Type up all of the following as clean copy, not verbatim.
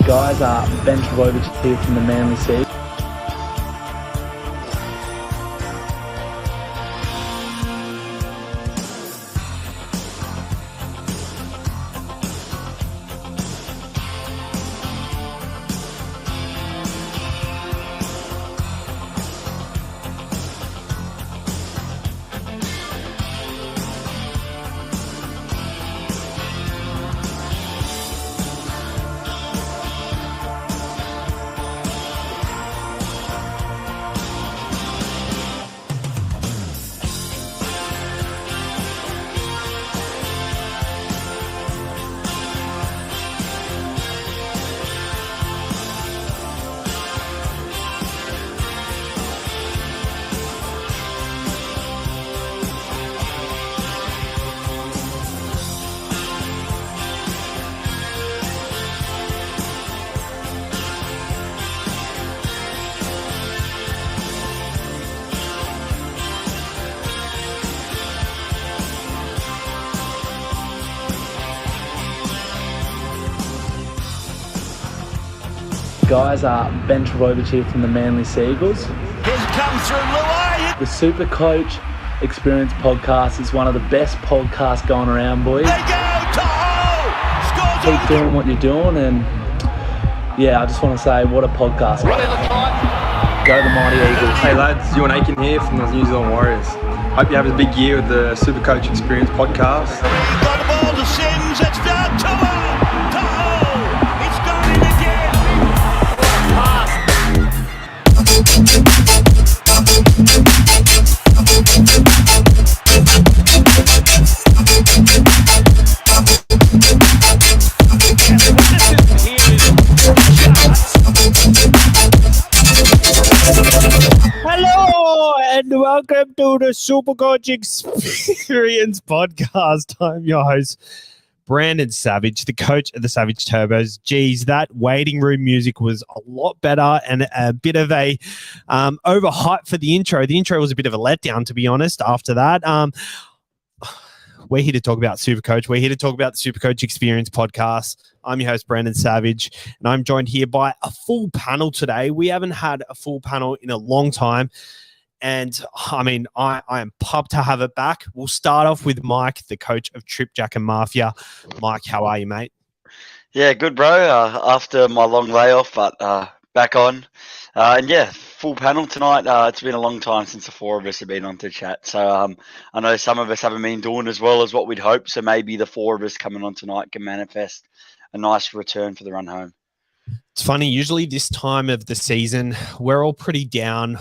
Guys, Ben Travovic here from the Manly Sea. Guys, Ben Travovic here from the Manly Seagulls. Here's come through Doueihi. The SuperCoach Experience podcast is one of the best podcasts going around, boys. They go to hole. Scores. Keep doing what you're doing, and yeah, I just want to say, what a podcast. Go the Mighty Eagles. Hey lads, Ewan Aiken here from the New Zealand Warriors. Hope you have a big year with the SuperCoach Experience podcast. Got the ball to Sims. It's down to hole. To hole. It's going in again. Hello and welcome to the SuperCoach Experience podcast. I'm your host, Brandon Savage, the coach of the Savage Turbos. Geez, that waiting room music was a lot better and a bit of a overhype for the intro. The intro was a bit of a letdown, to be honest, after that. We're here to talk about SuperCoach. We're here to talk about the SuperCoach Experience podcast. I'm your host, Brandon Savage, and I'm joined here by a full panel today. We haven't had a full panel in a long time, and I mean, I am pumped to have it back. We'll start off with Mike, the coach of Trip, Jack and Mafia. Mike, how are you, mate? Yeah, good, bro. After my long layoff, but back on. And yeah, full panel tonight. It's been a long time since the four of us have been on to chat. So I know some of us haven't been doing as well as what we'd hoped. So maybe the four of us coming on tonight can manifest a nice return for the run home. It's funny. Usually this time of the season, we're all pretty down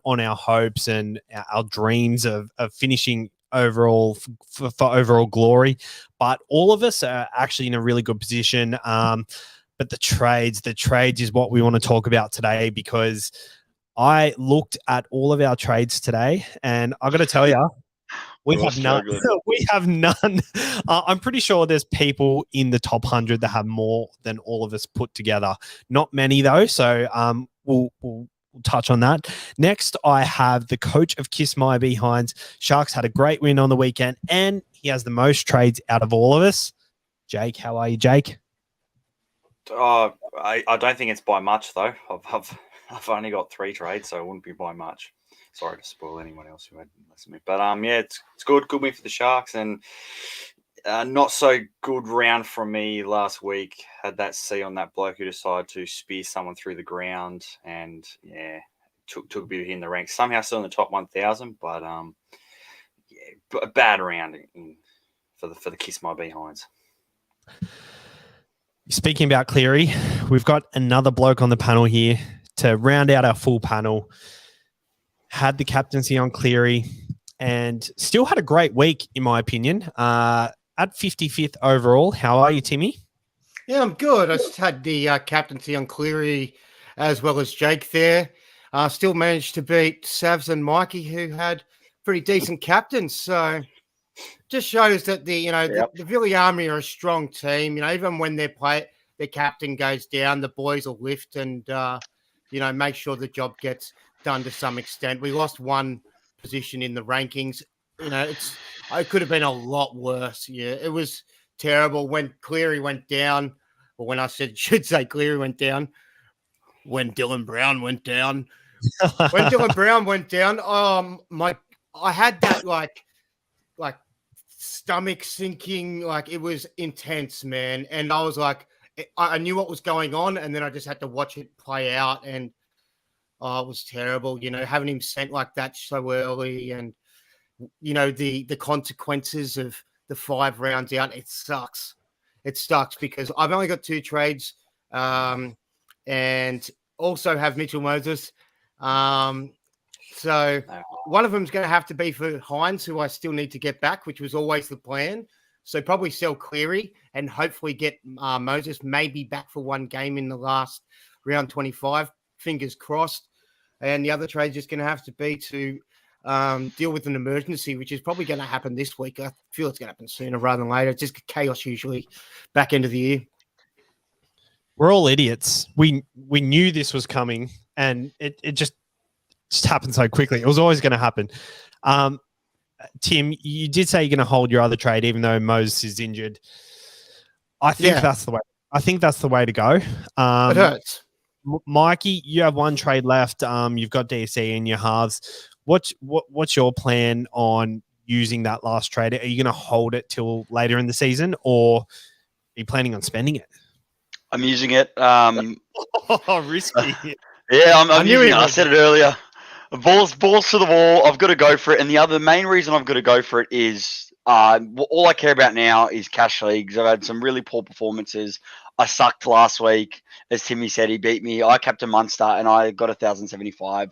on our hopes and our dreams of finishing overall for overall glory. But all of us are actually in a really good position. But the trades is what we want to talk about today, because I looked at all of our trades today, and I got to tell you, we have none. We have none. I'm pretty sure there's people in the top 100 that have more than all of us put together. Not many though, so we'll touch on that. Next, I have the coach of Kiss My Behinds. Sharks had a great win on the weekend, and he has the most trades out of all of us. Jake, how are you, Jake? I don't think it's by much though. I've only got 3 trades, so it wouldn't be by much. Sorry to spoil anyone else who hadn't listened to me, but yeah, it's good. Good win for the Sharks, and not so good round from me last week. Had that C on that bloke who decided to spear someone through the ground, and yeah, took a bit of hit in the ranks. Somehow still in the top 1,000, but yeah, a bad round for the Kiss My Behinds. Speaking about Cleary, we've got another bloke on the panel here to round out our full panel. Had the captaincy on Cleary and still had a great week, in my opinion, at 55th overall. How are you, Timmy? Yeah, I'm good. I just had the captaincy on Cleary as well as Jake there. Still managed to beat Savs and Mikey, who had pretty decent captains. So just shows that the Villy Army are a strong team. Even when their captain goes down, the boys will lift and make sure the job gets done to some extent. We lost one position in the rankings. It could have been a lot worse. Yeah, it was terrible when Cleary went down. Or when I should say Cleary went down, when Dylan Brown went down. When Dylan Brown went down, I had that like stomach sinking, like it was intense, man. And I was like, I knew what was going on, and then I just had to watch it play out, and it was terrible, having him sent like that so early, and the consequences of the 5 rounds out. It sucks. It sucks because I've only got 2 trades, and also have Mitchell Moses. So one of them is going to have to be for Hines, who I still need to get back, which was always the plan. So probably sell Cleary and hopefully get Moses maybe back for 1 game in the last round 25. Fingers crossed. And the other trade is just going to have to be to deal with an emergency, which is probably going to happen this week. I feel it's going to happen sooner rather than later. It's just chaos usually back end of the year. We're all idiots. We knew this was coming, and it just happened so quickly. It was always going to happen. Tim, you did say you're going to hold your other trade, even though Moses is injured. I think that's the way. I think that's the way to go. It hurts. Mikey, you have 1 trade left. You've got DC in your halves. What's your plan on using that last trade? Are you going to hold it till later in the season, or are you planning on spending it? I'm using it. Risky. Yeah, I'm using it. I said it earlier. Balls to the wall. I've got to go for it. And the main reason I've got to go for it is all I care about now is cash leagues. I've had some really poor performances. I sucked last week. As Timmy said, he beat me. I captained Munster and I got 1,075.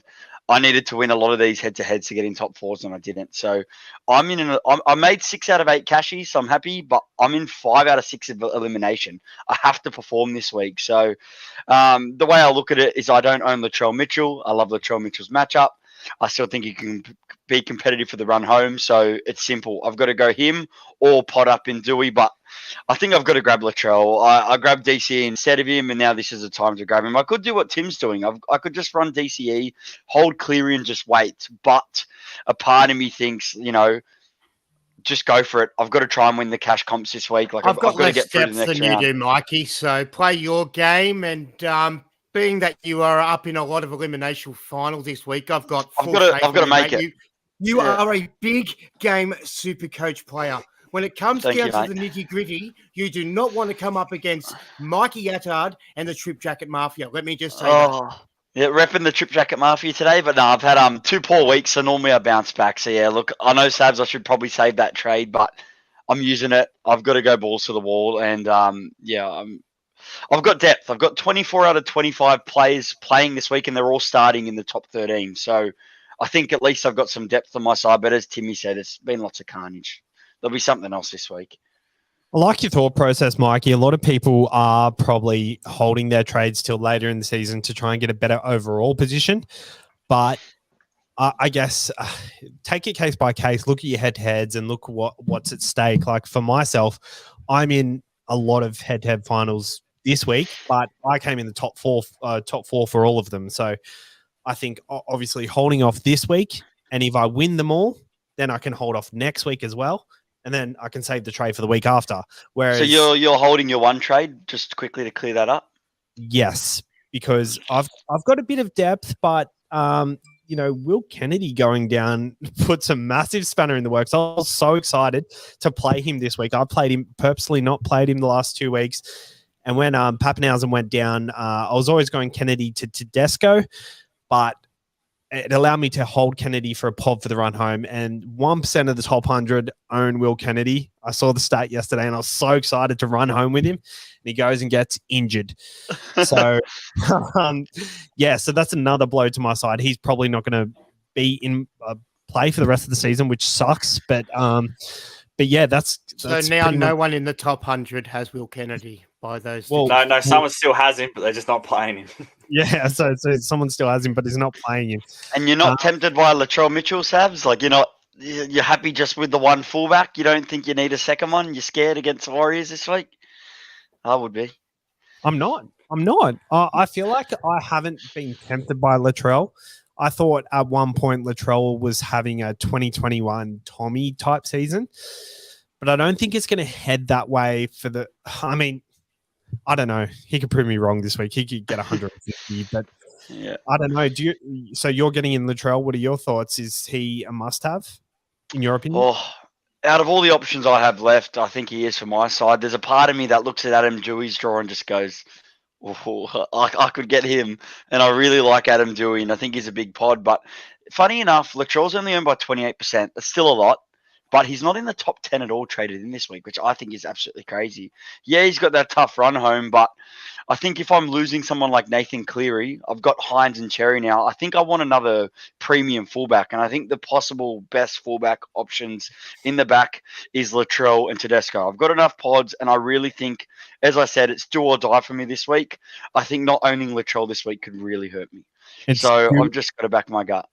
I needed to win a lot of these head-to-heads to get in top 4s, and I didn't. So I made 6 out of 8 cashies, so I'm happy, but I'm in 5 out of 6 of elimination. I have to perform this week. So the way I look at it is I don't own Latrell Mitchell. I love Latrell Mitchell's matchup. I still think he can be competitive for the run home. So it's simple. I've got to go him or pot up in Doueihi, but I think I've got to grab Latrell. I grabbed DCE instead of him, and now this is the time to grab him. I could do what Tim's doing. I could just run DCE, hold Cleary, and just wait. But a part of me thinks, just go for it. I've got to try and win the cash comps this week. Like I've got to less get through steps the next than round. you do, Mikey. So play your game, and being that you are up in a lot of elimination finals this week, I've got to make it. You are a big game super coach player. When it comes down to the nitty-gritty, you do not want to come up against Mikey Attard and the Trip Jacket Mafia. Let me just say that. Yeah, repping the Trip Jacket Mafia today, but no, I've had 2 poor weeks, so normally I bounce back. So yeah, look, I know Sabs, I should probably save that trade, but I'm using it. I've got to go balls to the wall, and I've got depth. I've got 24 out of 25 players playing this week, and they're all starting in the top 13. So I think at least I've got some depth on my side. But as Timmy said, it's been lots of carnage. There'll be something else this week. I like your thought process, Mikey. A lot of people are probably holding their trades till later in the season to try and get a better overall position. But I guess take it case by case, look at your head-to-heads and look what's at stake. Like for myself, I'm in a lot of head-to-head finals this week, but I came in the top four for all of them. So I think obviously holding off this week, and if I win them all, then I can hold off next week as well. And then I can save the trade for the week after. Whereas, so you're holding your 1 trade, just quickly to clear that up? Yes, because I've got a bit of depth, but Will Kennedy going down put some massive spanner in the works. I was so excited to play him this week. I played him purposely, not played him the last 2 weeks. And when Pappenhausen went down, I was always going Kennedy to Tedesco, but it allowed me to hold Kennedy for a pod for the run home, and 1% of the top 100 own Will Kennedy. I saw the stat yesterday, and I was so excited to run home with him, and he goes and gets injured. So, so that's another blow to my side. He's probably not going to be in play for the rest of the season, which sucks. But yeah, that's now no one in the top 100 has Will Kennedy by those. Well, no, someone still has him, but they're just not playing him. Yeah, so someone still has him, but he's not playing him. And you're not tempted by Latrell Mitchell, Sabs? Like you're happy just with the 1 fullback? You don't think you need a second one? You're scared against the Warriors this week? I would be. I'm not. I feel like I haven't been tempted by Latrell. I thought at one point Latrell was having a 2021 Tommy type season, but I don't think it's going to head that way I don't know. He could prove me wrong this week. He could get 150, but Yeah. I don't know. So you're getting in Latrell. What are your thoughts? Is he a must-have, in your opinion? Oh, out of all the options I have left, I think he is for my side. There's a part of me that looks at Adam Doueihi's draw and just goes, oh, I could get him. And I really like Adam Doueihi, and I think he's a big pod. But funny enough, Latrell's only owned by 28%. That's still a lot. But he's not in the top 10 at all traded in this week, which I think is absolutely crazy. Yeah, he's got that tough run home, but I think if I'm losing someone like Nathan Cleary, I've got Hines and Cherry now. I think I want another premium fullback, and I think the possible best fullback options in the back is Latrell and Tedesco. I've got enough pods, and I really think, as I said, it's do or die for me this week. I think not owning Latrell this week could really hurt me. I've just got to back my gut.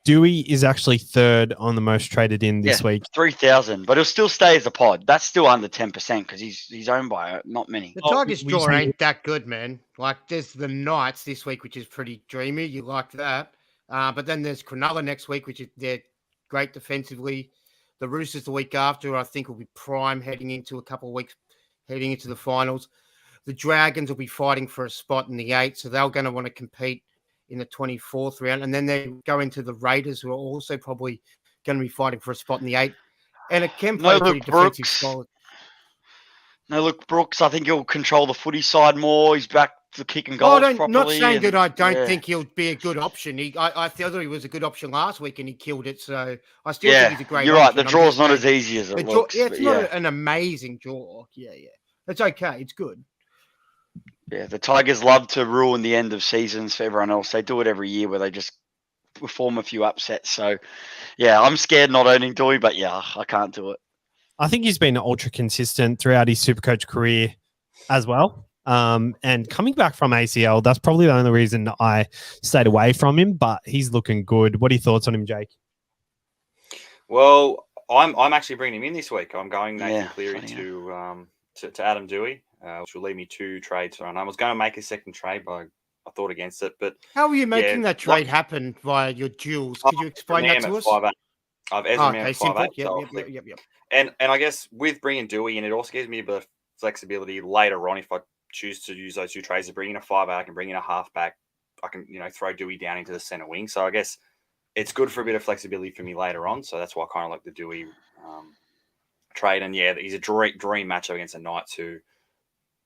Doueihi is actually third on the most traded in this week. 3,000, but he'll still stay as a pod. That's still under 10% because he's owned by not many. The Tigers draw ain't that good, man. Like, there's the Knights this week, which is pretty dreamy. You like that. But then there's Cronulla next week, which is they're great defensively. The Roosters the week after, I think, will be prime heading into a couple of weeks, heading into the finals. The Dragons will be fighting for a spot in the 8, so they're going to want to compete in the 24th round. And then they go into the Raiders, who are also probably going to be fighting for a spot in the 8. And it can play pretty defensive style. No, look, Brooks, I think he'll control the footy side more. He's back to kick and goals properly. Not saying that I don't think he'll be a good option. I thought he was a good option last week and he killed it. So I still think he's a great option. You're right. The draw's not as easy as it looks. It's not an amazing draw. Yeah. It's okay. It's good. Yeah, the Tigers love to ruin the end of seasons for everyone else. They do it every year where they just perform a few upsets. So, yeah, I'm scared not owning Doueihi, but yeah, I can't do it. I think he's been ultra consistent throughout his SuperCoach career as well. And coming back from ACL, that's probably the only reason I stayed away from him, but he's looking good. What are your thoughts on him, Jake? Well, I'm actually bringing him in this week. I'm going Nathan Cleary to Adam Doueihi. Which will leave me 2 trades. And I was going to make a second trade, but I thought against it. But how were you making that trade happen via your duels? Could you explain that to us? I've Ezra at 5'8". Yep. And I guess with bringing Doueihi in, it also gives me a bit of flexibility later on if I choose to use those 2 trades to bring in a 5'8", and bring in a halfback. I can throw Doueihi down into the center wing. So I guess it's good for a bit of flexibility for me later on. So that's why I kind of like the Doueihi trade. And yeah, he's a dream matchup against the Knights who.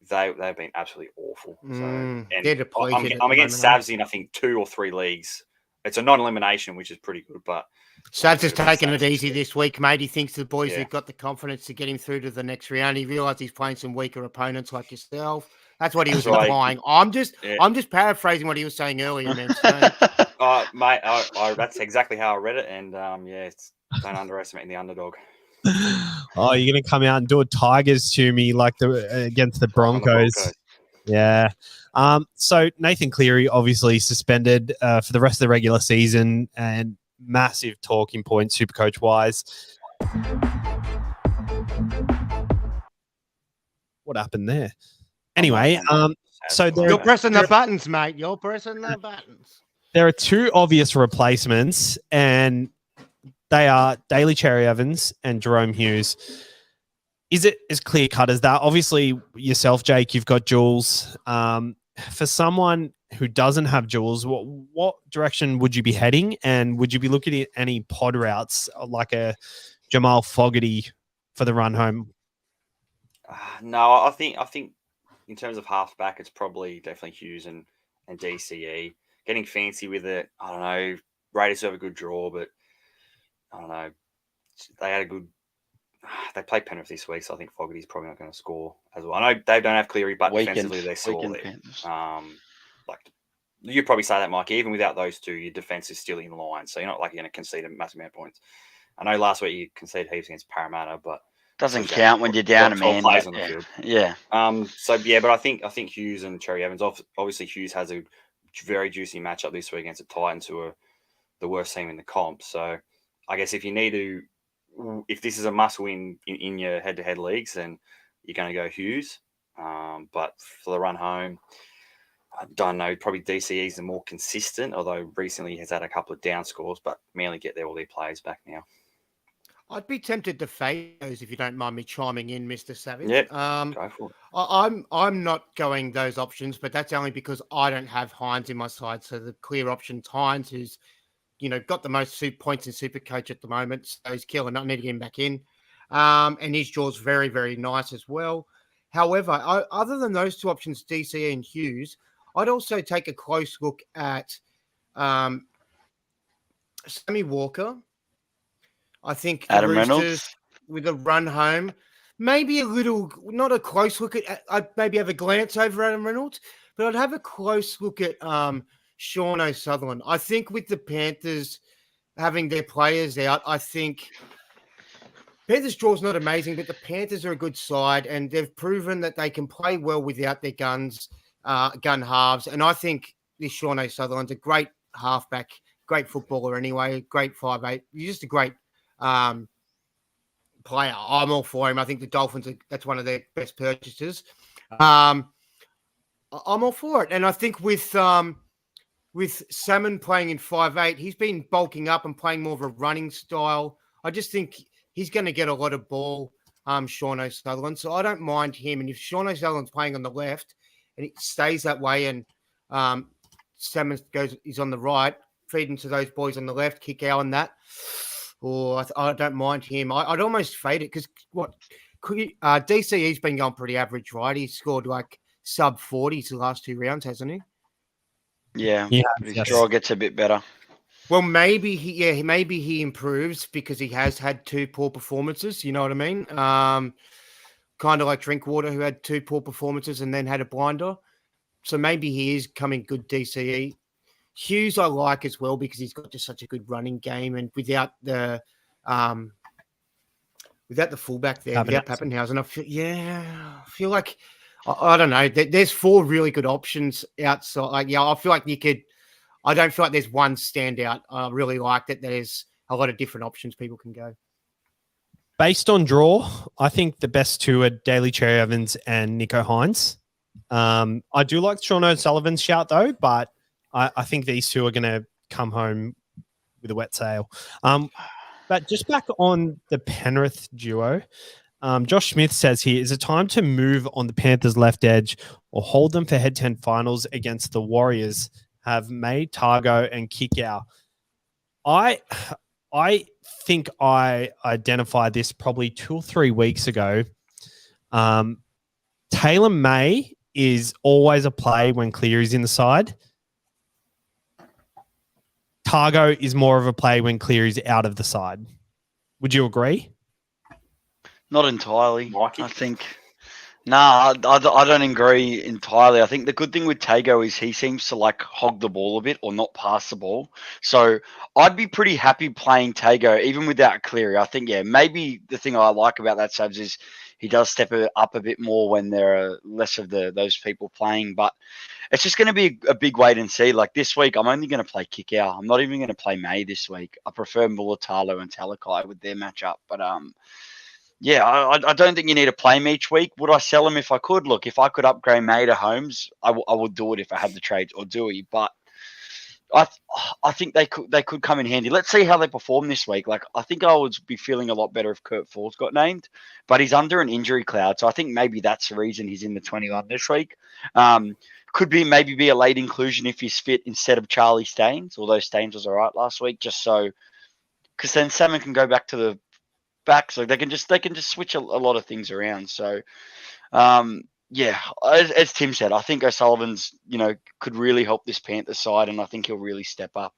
They've been absolutely awful. So, I'm against Savs in, I think, 2 or 3 leagues. It's a non-elimination, which is pretty good. But Savs has taken it easy this week, mate. He thinks the boys have got the confidence to get him through to the next round. He realised he's playing some weaker opponents like yourself. That's what he was implying. I'm just paraphrasing what he was saying earlier, man. So. Mate, that's exactly how I read it. And don't underestimate the underdog. Oh, you're going to come out and do a Tigers to me like against the Broncos. Yeah. So Nathan Cleary obviously suspended for the rest of the regular season, and massive talking point SuperCoach wise. What happened there? Anyway, so you're pressing the buttons, mate. You're pressing the buttons. There are 2 obvious replacements, and they are Daly Cherry Evans and Jerome Hughes. Is it as clear cut as that? Obviously, yourself, Jake, you've got Jules. For someone who doesn't have Jules, what direction would you be heading? And would you be looking at any pod routes like a Jamal Fogarty for the run home? No, I think in terms of halfback, it's probably definitely Hughes and DCE. Getting fancy with it, I don't know. Raiders have a good draw, but I don't know. They played Penrith this week, so I think Fogarty's probably not going to score as well. I know they don't have Cleary, but defensively they score there. You probably say that, Mike. Even without those 2, your defense is still in line, so you're not like you're going to concede a massive amount of points. I know last week you conceded heaps against Parramatta, but doesn't count when you're down a man. Plays on the field. Yeah. But I think Hughes and Cherry Evans. Obviously, Hughes has a very juicy matchup this week against the Titans, who are the worst team in the comp. So. I guess if this is a must-win in your head-to-head leagues, then you're going to go Hughes. But for the run home, I don't know. Probably DCE is the more consistent, although recently he has had a couple of down scores. But Manly get all their players back now. I'd be tempted to fade those if you don't mind me chiming in, Mr. Savage. Yep, go for it. I'm not going those options, but that's only because I don't have Hines in my side. So the clear option, Hines, who's got the most points in SuperCoach at the moment, so he's killing. I need to get him back in, and his draw's very, very nice as well. However, other than those two options, DCE and Hughes, I'd also take a close look at Sammy Walker. I think the Adam Roosters Reynolds. with a run home, maybe a little, not a close look at. I'd maybe have a glance over Adam Reynolds, but I'd have a close look at Sean O'Sullivan. I think with the Panthers having their players out, I think Panthers' draw's not amazing, but the Panthers are a good side, and they've proven that they can play well without their gun halves. And I think this Sean O'Sullivan's a great halfback, great footballer anyway, great 5'8". He's just a great player. I'm all for him. I think the Dolphins, that's one of their best purchases. I'm all for it. And I think with Salmon playing in 5'8", he's been bulking up and playing more of a running style. I just think he's going to get a lot of ball, Sean O'Sullivan. So I don't mind him. And if Sean O'Sullivan's playing on the left and it stays that way and Salmon is on the right, feeding to those boys on the left, kick out on that, or I don't mind him. I'd almost fade it because DCE's been going pretty average, right? He's scored like sub 40s the last 2 rounds, hasn't he? Yeah, Yeah, his yes. draw gets a bit better. Well, maybe he improves because he has had 2 poor performances. You know what I mean? Kind of like Drinkwater, who had 2 poor performances and then had a blinder. So maybe he is coming good DCE. Hughes I like as well because he's got just such a good running game, and without the fullback there, without Pappenhausen, I feel like I don't know. There's 4 really good options outside. Like, yeah, I feel like you could. I don't feel like there's one standout. I really like that. There's a lot of different options people can go. Based on draw, I think the best 2 are Daly Cherry Evans and Nico Hines. I do like Sean O'Sullivan's shout though, but I think these 2 are going to come home with a wet sail. But just back on the Penrith duo, Josh Smith says here, is it time to move on the Panthers' left edge or hold them for head-to-head finals against the Warriors? Have May, Targo, and Kikau. I think I identified this probably 2 or 3 weeks ago. Taylor May is always a play when Cleary's in the side. Targo is more of a play when Cleary's out of the side. Would you agree? Not entirely. Mikey? I think. Nah, I don't agree entirely. I think the good thing with Tago is he seems to like hog the ball a bit or not pass the ball. So I'd be pretty happy playing Tago even without Cleary. I think, yeah, maybe the thing I like about that, Sabs, is he does step up a bit more when there are less of those people playing. But it's just going to be a big wait and see. Like this week, I'm only going to play Kikau. I'm not even going to play May this week. I prefer Mulatalo and Talakai with their matchup. But yeah, I don't think you need to play him each week. Would I sell him if I could? Look, if I could upgrade May to Holmes, I would do it if I had the trades, or Doueihi. But I think they could come in handy. Let's see how they perform this week. Like I think I would be feeling a lot better if Kurt Falls got named, but he's under an injury cloud, so I think maybe that's the reason he's in the 21 this week. Could be maybe be a late inclusion if he's fit instead of Charlie Staines, although Staines was all right last week, just so because then Salmon can go back to the back, so they can just switch a lot of things around. So yeah, as Tim said, I think O'Sullivan's could really help this Panthers side, and I think he'll really step up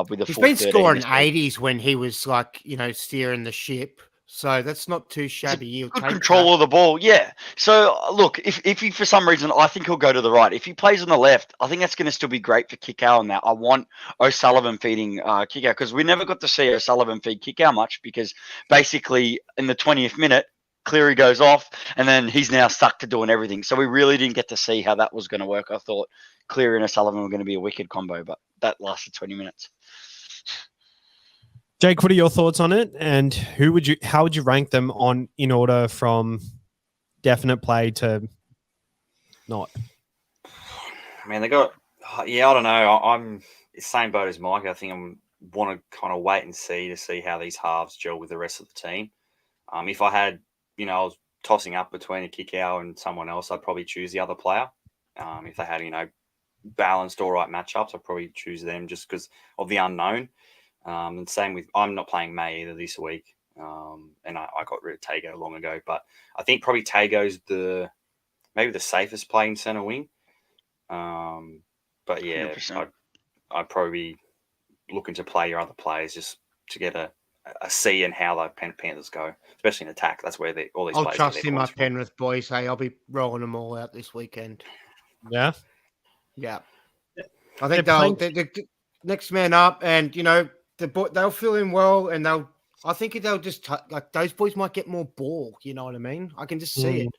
with a He's full been 13 scoring this week. 80s when he was like steering the ship, so that's not too shabby. He'll Good take control of the ball, yeah. So look, if he for some reason, I think he'll go to the right. If he plays on the left, I think that's going to still be great for Kikau on that. I want O'Sullivan feeding Kikau because we never got to see O'Sullivan feed Kikau much because basically in the 20th minute, Cleary goes off and then he's now stuck to doing everything. So we really didn't get to see how that was going to work. I thought Cleary and O'Sullivan were going to be a wicked combo, but that lasted 20 minutes. Jake, what are your thoughts on it? And how would you rank them in order from definite play to not? I mean, they got, I don't know. I'm the same boat as Mike. I think I'm want to kind of wait and see how these halves gel with the rest of the team. If I had, I was tossing up between a Kikau and someone else, I'd probably choose the other player. If they had, balanced all right matchups, I'd probably choose them just because of the unknown. And same with, I'm not playing May either this week. And I got rid of Tago long ago, but I think probably Tago's maybe the safest play in center wing. But yeah, I'd probably be looking to play your other players just to get a see in how the Panthers go, especially in attack. That's where all these players. I'll trust in my Penrith boys. Hey, I'll be rolling them all out this weekend. Yeah. I think they're next man up, and they'll fill in well, and I think they'll just like those boys might get more ball. You know what I mean? I can just see it.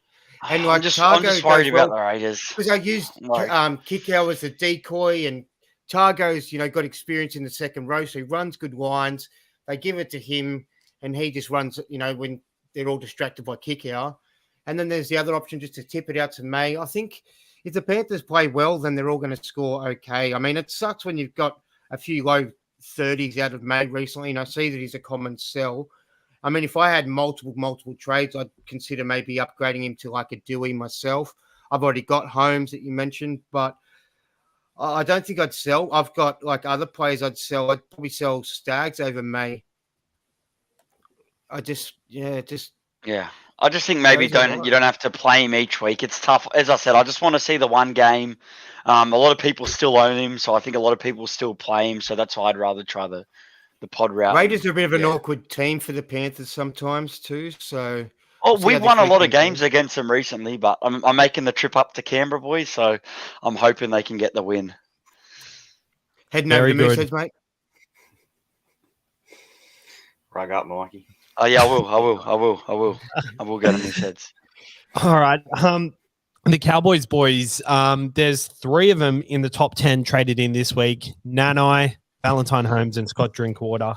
And like I'm just worried about the Raiders because I used Kikau as a decoy, and Targo's got experience in the second row, so he runs good lines. They give it to him, and he just runs. When they're all distracted by Kikau, and then there's the other option just to tip it out to May. I think if the Panthers play well, then they're all going to score okay. I mean, it sucks when you've got a few low 30s out of May recently, and I see that he's a common sell. I mean, if I had multiple trades, I'd consider maybe upgrading him to like a Doueihi myself. I've already got Holmes that you mentioned, but I don't think I'd sell. I've got like other players I'd sell. I'd probably sell Stags over May. I just think maybe you don't have to play him each week. It's tough. As I said, I just want to see the one game. A lot of people still own him, so I think a lot of people still play him. So that's why I'd rather try the pod route. Raiders are a bit of an awkward team for the Panthers sometimes too. So we've won a lot of games against them recently, but I'm making the trip up to Canberra, boys. So I'm hoping they can get the win. Heading over to Mooseheads, mate. Rug up, Mikey. Oh yeah, I will go to Mooseheads. All right. The Cowboys boys, there's 3 of them in the top 10 traded in this week. Nanai, Valentine Holmes, and Scott Drinkwater.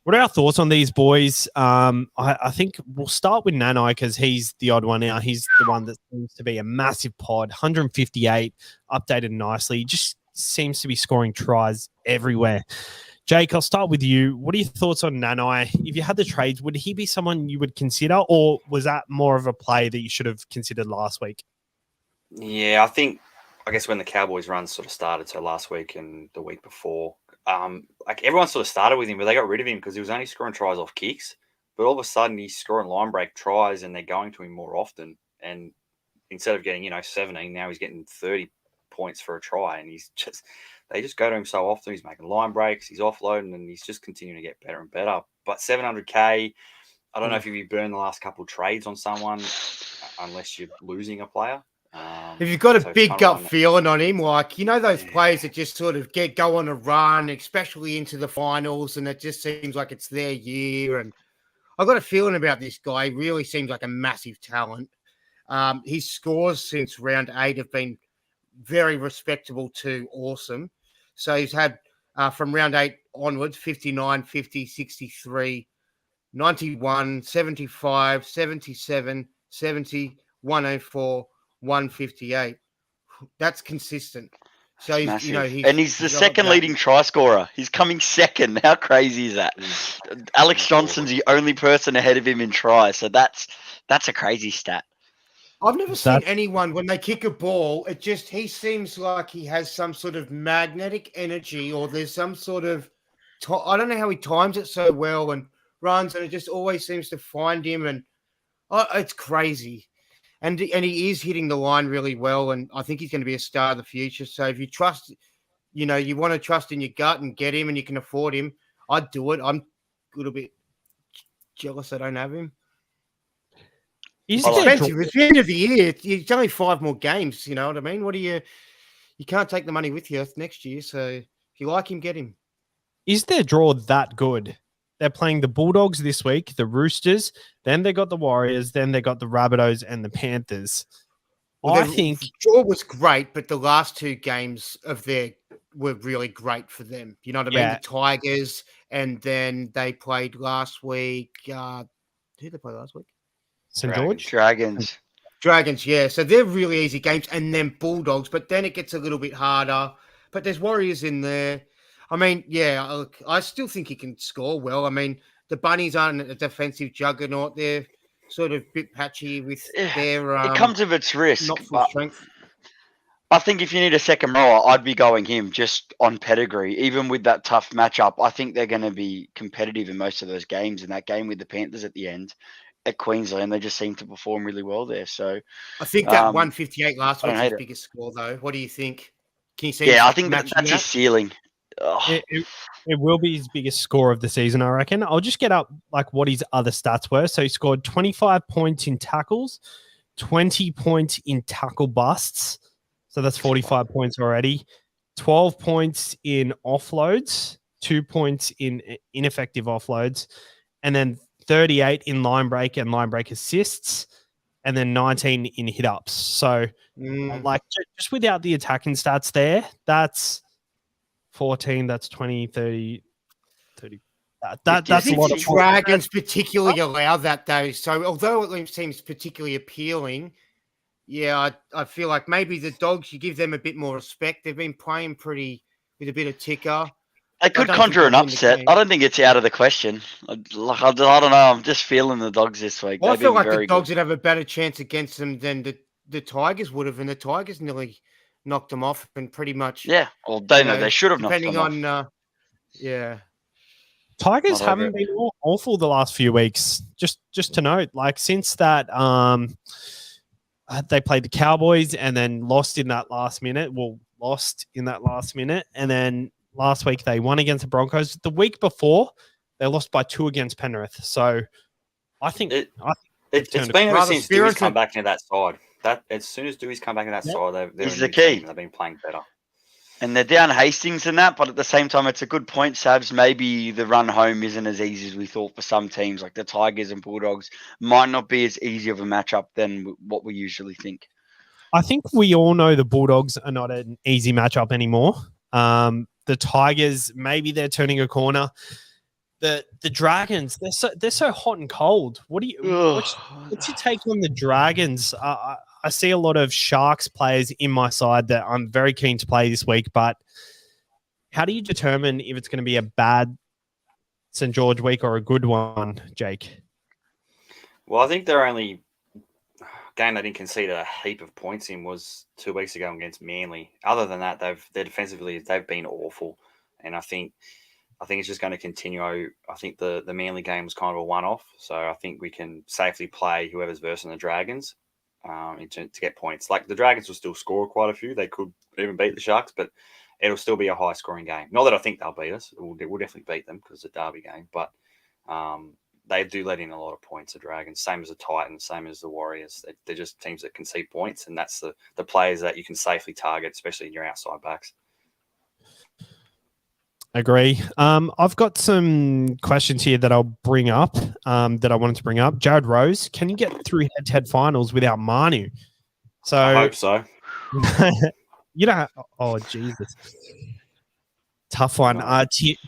What are our thoughts on these boys? I think we'll start with Nanai because he's the odd one out. He's the one that seems to be a massive pod, 158, updated nicely. He just seems to be scoring tries everywhere. Jake, I'll start with you. What are your thoughts on Nanai? If you had the trades, would he be someone you would consider, or was that more of a play that you should have considered last week? Yeah, I guess when the Cowboys run sort of started, so last week and the week before, like everyone sort of started with him, but they got rid of him because he was only scoring tries off kicks. But all of a sudden, he's scoring line break tries, and they're going to him more often. And instead of getting 17, now he's getting 30 points for a try, and they just go to him so often. He's making line breaks, he's offloading, and he's just continuing to get better and better. But 700K, I don't know if you burned the last couple of trades on someone, unless you're losing a player. If you've got a big gut feeling on him, like, those players that just sort of go on a run, especially into the finals, and it just seems like it's their year. And I've got a feeling about this guy. He really seems like a massive talent. His scores since round 8 have been very respectable to awesome. So he's had from round 8 onwards, 59, 50, 63, 91, 75, 77, 70, 104, 158. That's consistent. So he's the second leading try scorer. He's coming second. How crazy is that? Alex Johnson's the only person ahead of him in tries. So that's a crazy stat. I've never seen anyone when they kick a ball. He seems like he has some sort of magnetic energy, or there's some sort of I don't know how he times it so well and runs, and it just always seems to find him, and it's crazy. And he is hitting the line really well, and I think he's going to be a star of the future. So if you trust, you want to trust in your gut and get him, and you can afford him, I'd do it. I'm a little bit jealous I don't have him. He's expensive. It's the end of the year. It's only 5 more games. You know what I mean? You can't take the money with you next year. So if you like him, get him. Is their draw that good? They're playing the Bulldogs this week, the Roosters, then they got the Warriors, then they got the Rabbitohs and the Panthers. I think the draw was great, but the last 2 games were really great for them. You know what I mean? The Tigers, and then they played last week. Who did they play last week? St. George? Dragons, yeah. So they're really easy games, and then Bulldogs, but then it gets a little bit harder. But there's Warriors in there. I mean, yeah, look, I still think he can score well. I mean, the Bunnies aren't a defensive juggernaut. They're sort of a bit patchy with their It comes with its risk, not full but strength. I think if you need a second rower, I'd be going him just on pedigree. Even with that tough matchup, I think they're going to be competitive in most of those games. And that game with the Panthers at the end at Queensland, they just seem to perform really well there. So I think that 158 last I don't week's hate his it. biggest score, though. What do you think? Can you see? Yeah, him I think that's matching his ceiling. Oh, It will be his biggest score of the season, I reckon. I'll just get up like what his other stats were. So he scored 25 points in tackles, 20 points in tackle busts. So that's 45 points already. 12 points in offloads, 2 points in ineffective offloads, and then 38 in line break and line break assists, and then 19 in hit ups. So like just without the attacking stats there, that's 14, that's 20, 30. That's a lot of Dragons particularly allow that, though. So although it seems particularly appealing, yeah, I feel like maybe the Dogs, you give them a bit more respect. They've been playing pretty with a bit of ticker. They could conjure an upset. I don't think it's out of the question. I don't know. I'm just feeling the Dogs this week. Well, I feel like the Dogs would have a better chance against them than the Tigers would have, and the Tigers nearly knocked them off and pretty much. Yeah, well, they should have knocked them depending off. on, yeah. Tigers haven't been awful the last few weeks. Just to note, like since that they played the Cowboys and then lost in that last minute. And then last week they won against the Broncos. The week before they lost by 2 against Penrith. So I think it's been ever since Doueihi's come back into that side. That as soon as Doueihi's come back into that side, he's the key. They've been playing better. And they're down Hastings and that, but at the same time, it's a good point, Sabs. Maybe the run home isn't as easy as we thought for some teams. Like the Tigers and Bulldogs might not be as easy of a matchup than what we usually think. I think we all know the Bulldogs are not an easy matchup anymore. The Tigers, maybe they're turning a corner. The Dragons, they're so hot and cold. What's your take on the Dragons? I see a lot of Sharks players in my side that I'm very keen to play this week, but how do you determine if it's going to be a bad St. George week or a good one, Jake? Well, I think their only game they didn't concede a heap of points in was 2 weeks ago against Manly. Other than that, they're defensively they've been awful, and I think it's just going to continue. I think the Manly game was kind of a one-off, so I think we can safely play whoever's versing the Dragons to get points. Like the Dragons will still score quite a few. They could even beat the Sharks, but it'll still be a high-scoring game. Not that I think they'll beat us. We'll definitely beat them because it's a derby game, but they do let in a lot of points, the Dragons, same as the Titans, same as the Warriors. They're just teams that concede points, and that's the players that you can safely target, especially in your outside backs. Agree. I've got some questions here that I'll bring up, that I wanted to bring up. Jared Rose, can you get through head-to-head finals without Manu? So I hope so. You don't. Oh, Jesus. Tough one.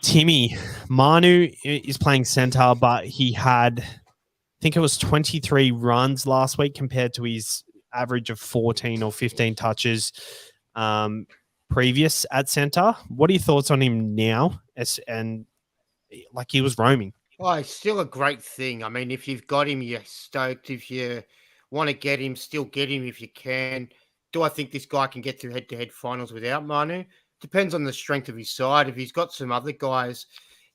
Timmy, Manu is playing centre, but he had, I think it was 23 runs last week compared to his average of 14 or 15 touches previous at centre. What are your thoughts on him now? And like he was roaming. Oh, it's still a great thing. I mean, if you've got him, you're stoked. If you want to get him, still get him if you can. Do I think this guy can get to head-to-head finals without Manu? Depends on the strength of his side. If he's got some other guys,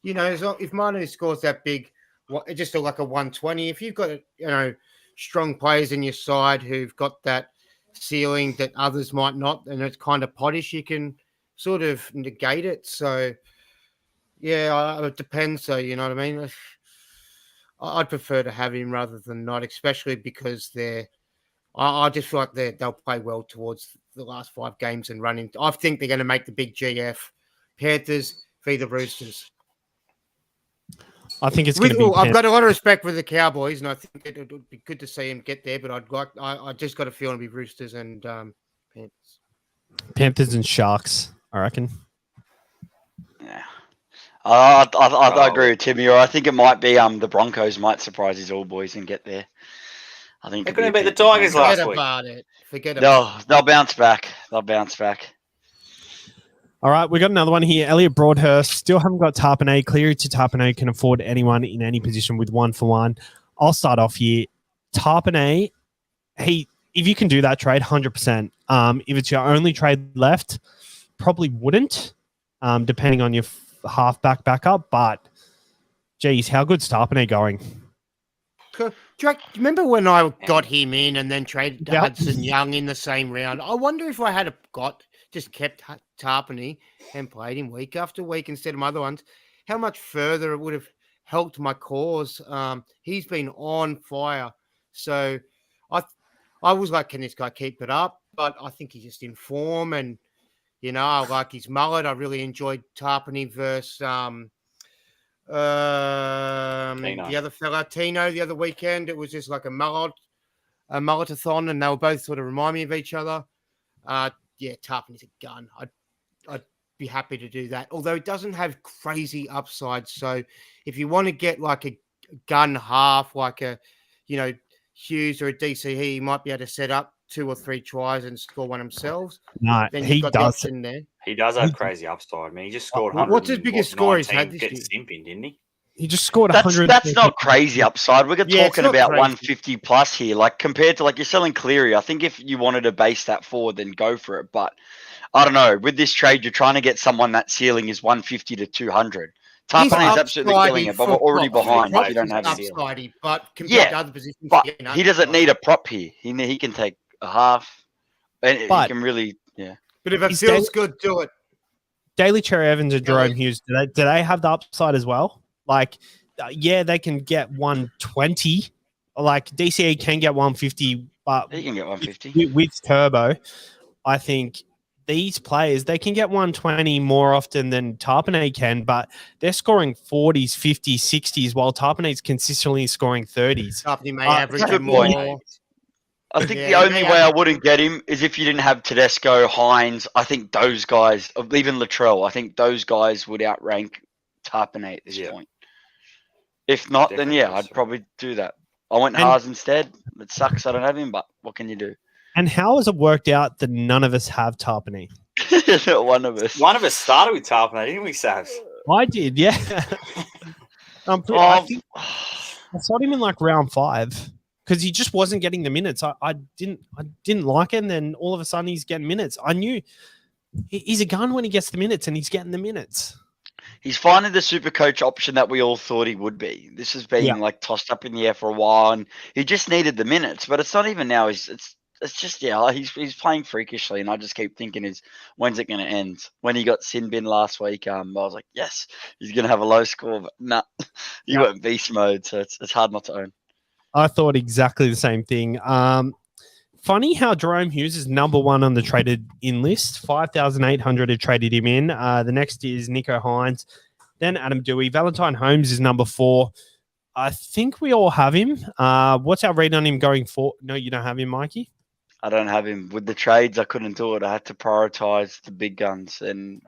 if Manu scores that big, just like a 120, if you've got, strong players in your side who've got that ceiling that others might not, and it's kind of pottish, you can sort of negate it. So, yeah, it depends. So, you know what I mean? I'd prefer to have him rather than not, especially because I just feel like they'll play well towards the last 5 games and running. I think they're going to make the big GF. Panthers v the Roosters. I think it's going to be. I've got a lot of respect for the Cowboys, and I think it would be good to see him get there. But I just got a feeling it'll be Roosters and Panthers. Panthers and Sharks, I reckon. Yeah. I agree with Timmy, or I think it might be the Broncos might surprise his All Boys and get there. I think they couldn't beat the Tigers last week. Forget about it. They'll bounce back. All right, we got another one here. Elliot Broadhurst. Still haven't got Tarpanay. Cleary to Tarpanay can afford anyone in any position with 1-for-1. I'll start off here. Tarpanay, if you can do that trade, 100%. If it's your only trade left, probably wouldn't, depending on your halfback backup. But, geez, how good's Tarpanay going? Remember when I got him in and then traded Hudson Young in the same round? I wonder if I had just kept Tarpanay and played him week after week instead of other ones, how much further it would have helped my cause. He's been on fire. So I was like, can this guy keep it up? But I think he's just in form. And, I like his mullet. I really enjoyed Tarpanay versus the other fella, Tino, the other weekend. It was just like a mulletathon, and they were both sort of remind me of each other. Tarpanay's a gun. I'd be happy to do that. Although it doesn't have crazy upside. So if you want to get like a gun half, like a, Hughes or a DCE, he might be able to set up 2 or 3 tries and score one themselves. No, then he got does. The option there. He does have crazy upside. I mean, he just scored 100. What's his biggest score he's had this year? Simping, didn't he? He just scored 100. That's not crazy upside. We're talking about crazy. 150 plus here. Like compared to you're selling Cleary. I think if you wanted to base that forward, then go for it. But I don't know. With this trade, you're trying to get someone that ceiling is 150 to 200. Tarpanay is absolutely killing it, but we're already behind if you don't have a deal. But compared to other positions, but he doesn't need a prop here. He can take a half, and he can really, But if it feels good, do it. Daly, Cherry Evans, and Jerome Hughes, do they have the upside as well? They can get 120. Like DCE can get 150, but he can get 150 with turbo. I think these players, they can get 120 more often than Tarpanay can, but they're scoring 40s, 50s, 60s, while Tarpanay's consistently scoring 30s. Tarpanay may average more. I think the only way I wouldn't get him is if you didn't have Tedesco, Hines. I think those guys, even Latrell, I think those guys would outrank Tarpanay at this point. If not, then I'd probably do that. I went Haas instead. It sucks I don't have him, but what can you do? And how has it worked out that none of us have Tarpanay? One of us. One of us started with Tarpanay, didn't we, Savs? I did, yeah. I think I saw him in round 5 because he just wasn't getting the minutes. I didn't like it, and then all of a sudden he's getting minutes. I knew he's a gun when he gets the minutes, and he's getting the minutes. He's finding the SuperCoach option that we all thought he would be. This has been tossed up in the air for a while, and he just needed the minutes. But it's not even now. It's just he's playing freakishly, and I just keep thinking when's it going to end? When he got sin bin last week, I was like, yes, he's going to have a low score, but nah, he went beast mode, so it's hard not to own. I thought exactly the same thing. Funny how Jerome Hughes is number 1 on the traded in list. 5,800 have traded him in. The next is Nico Hines, then Adam Doueihi. Valentine Holmes is number 4. I think we all have him. What's our read on him going forward? No, you don't have him, Mikey? I don't have him. With the trades, I couldn't do it. I had to prioritize the big guns. And,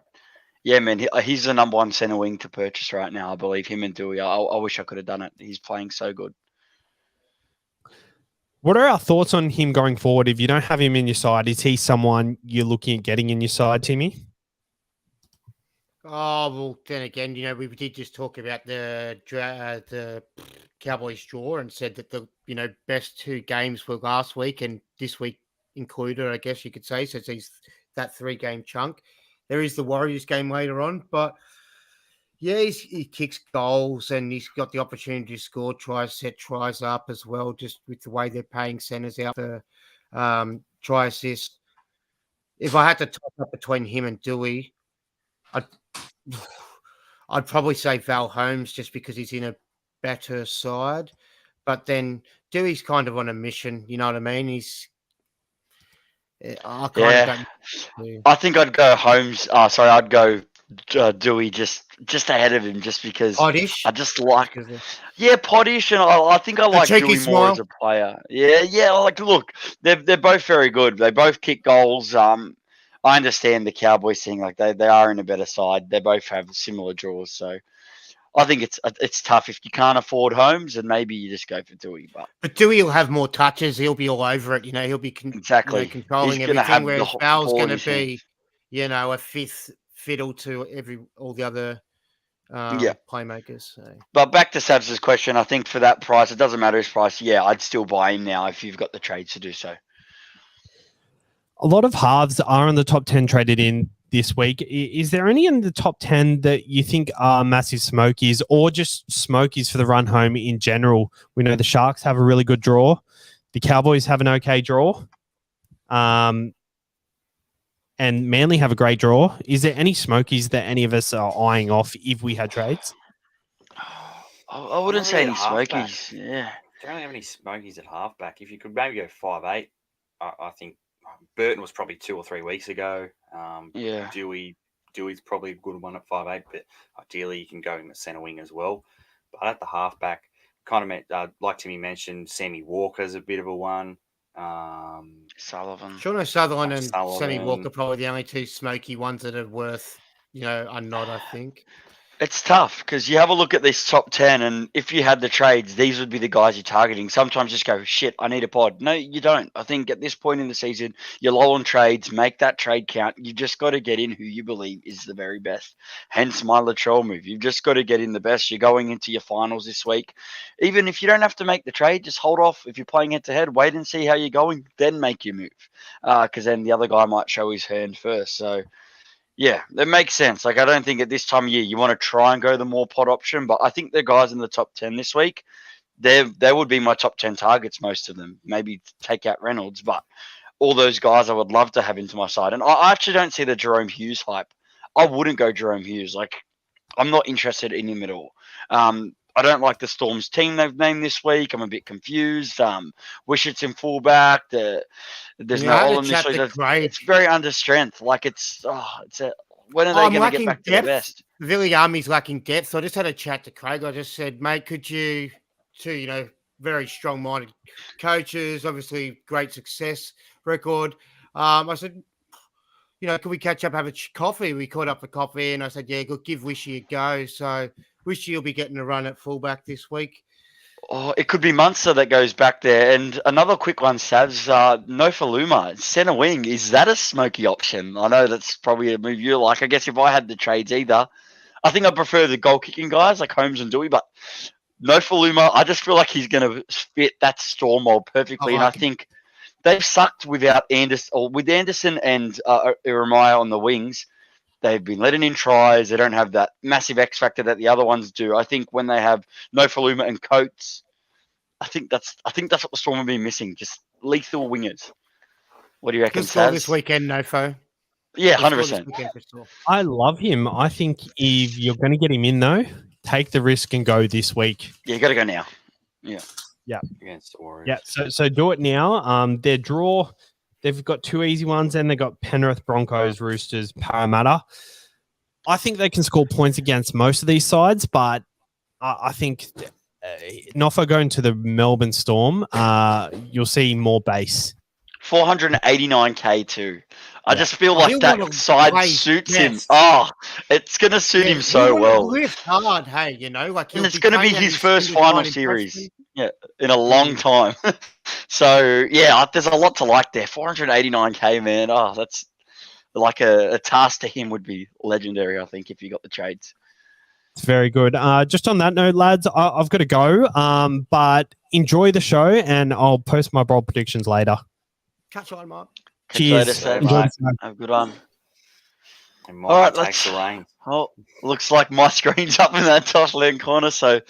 man, he's the number 1 center wing to purchase right now, I believe, him and Doueihi. I wish I could have done it. He's playing so good. What are our thoughts on him going forward? If you don't have him in your side, is he someone you're looking at getting in your side, Timmy? Oh, well, then again, we did just talk about the Cowboys draw and said that the, best 2 games were last week and this week included, I guess you could say, since he's that 3-game chunk. There is the Warriors game later on, but he kicks goals and he's got the opportunity to score tries, set tries up as well, just with the way they're paying centers out for try assist. If I had to top up between him and Doueihi, I'd probably say Val Holmes just because he's in a better side. But then Dewey's kind of on a mission, you know what I mean? I think I'd go Holmes. I'd go Doueihi just ahead of him just because Poddish. I just like Poddish, and I think I like Doueihi more as a player. Look, they're both very good. They both kick goals. I understand the Cowboys thing, they are in a better side. They both have similar draws, so I think it's tough if you can't afford Holmes, and maybe you just go for Doueihi. But Doueihi will have more touches. He'll be all over it. He'll be controlling everything. Whereas Val's going to be, a fiddle to all the other playmakers. So. But back to Savs' question, I think for that price, it doesn't matter his price. Yeah, I'd still buy him now if you've got the trades to do so. A lot of halves are in the top 10 traded in this week. Is there any in the top 10 that you think are massive smokies or just smokies for the run home in general? We know the Sharks have a really good draw. The Cowboys have an okay draw. And Manly have a great draw. Is there any smokies that any of us are eyeing off if we had trades? I wouldn't say any halfback. smokies. Yeah. Don't really have any smokies at halfback. If you could maybe go 5'8", I think Burton was probably 2 or 3 weeks ago. Doueihi's probably a good one at 5'8", but ideally you can go in the centre wing as well. But at the halfback, like Timmy mentioned, Sammy Walker's a bit of a one. Sullivan. Sean Sutherland and Sammy Walker probably the only two smoky ones that are worth, a nod, I think. It's tough because you have a look at this top 10 and if you had the trades, these would be the guys you're targeting. Sometimes just go, shit, I need a pod. No, you don't. I think at this point in the season, you're low on trades. Make that trade count. You've just got to get in who you believe is the very best. Hence my Latrell move. You've just got to get in the best. You're going into your finals this week. Even if you don't have to make the trade, just hold off. If you're playing head-to-head, wait and see how you're going, then make your move. Because then the other guy might show his hand first. So, yeah, that makes sense. Like, I don't think at this time of year you want to try and go the more pod option, but I think the guys in the top 10 this week, they would be my top 10 targets, most of them. Maybe take out Reynolds, but all those guys I would love to have into my side. And I actually don't see the Jerome Hughes hype. I wouldn't go Jerome Hughes. Like, I'm not interested in him at all. I don't like the Storm's team they've named this week. I'm a bit confused. Wish it's in fullback. There's no Olam this week. It's very under strength. Like when are they going to get back to the best? Villy Army's lacking depth. So I just had a chat to Craig. I just said, mate, could you, very strong-minded coaches, obviously great success record. I said, could we catch up, have a coffee? We caught up for coffee, and I said, yeah, give Wishy a go. So Wishy will be getting a run at fullback this week. Oh, it could be Munster that goes back there. And another quick one, Savs, Nofoaluma, centre wing. Is that a smoky option? I know that's probably a move you like. I guess if I had the trades either, I think I prefer the goal-kicking guys like Holmes and Doueihi, but Nofoaluma, I just feel like he's going to fit that Storm mold perfectly. I think they've sucked without Anderson, or with Anderson and Iremaya on the wings. They've been letting in tries. They don't have that massive X factor that the other ones do. I think when they have Nofoaluma and Coates, I think that's what the Storm have been missing. Just lethal wingers. What do you reckon, Saz? This weekend, Nofo. Yeah, 100%. I love him. I think if you're going to get him in, though, take the risk and go this week. Yeah, you got to go now. Yeah. Against the Warriors. Yeah, so do it now. Their draw, they've got two easy ones, and they've got Penrith, Broncos, Roosters, Parramatta. I think they can score points against most of these sides, but I think Nofo going to the Melbourne Storm, you'll see more base. 489K too. I just feel like that side suits him. Oh, it's going to suit him so well. Lift hard, hey, and it's going to be his first final series. Yeah, in a long time. So, yeah, there's a lot to like there. 489K, man. Oh, that's like a task to him would be legendary, I think, if you got the trades. It's very good. Just on that note, lads, I've got to go. But enjoy the show, and I'll post my bold predictions later. Catch you on, Mark. Cheers. Have a good one. All right, let's. Oh, looks like my screen's up in that top left corner, so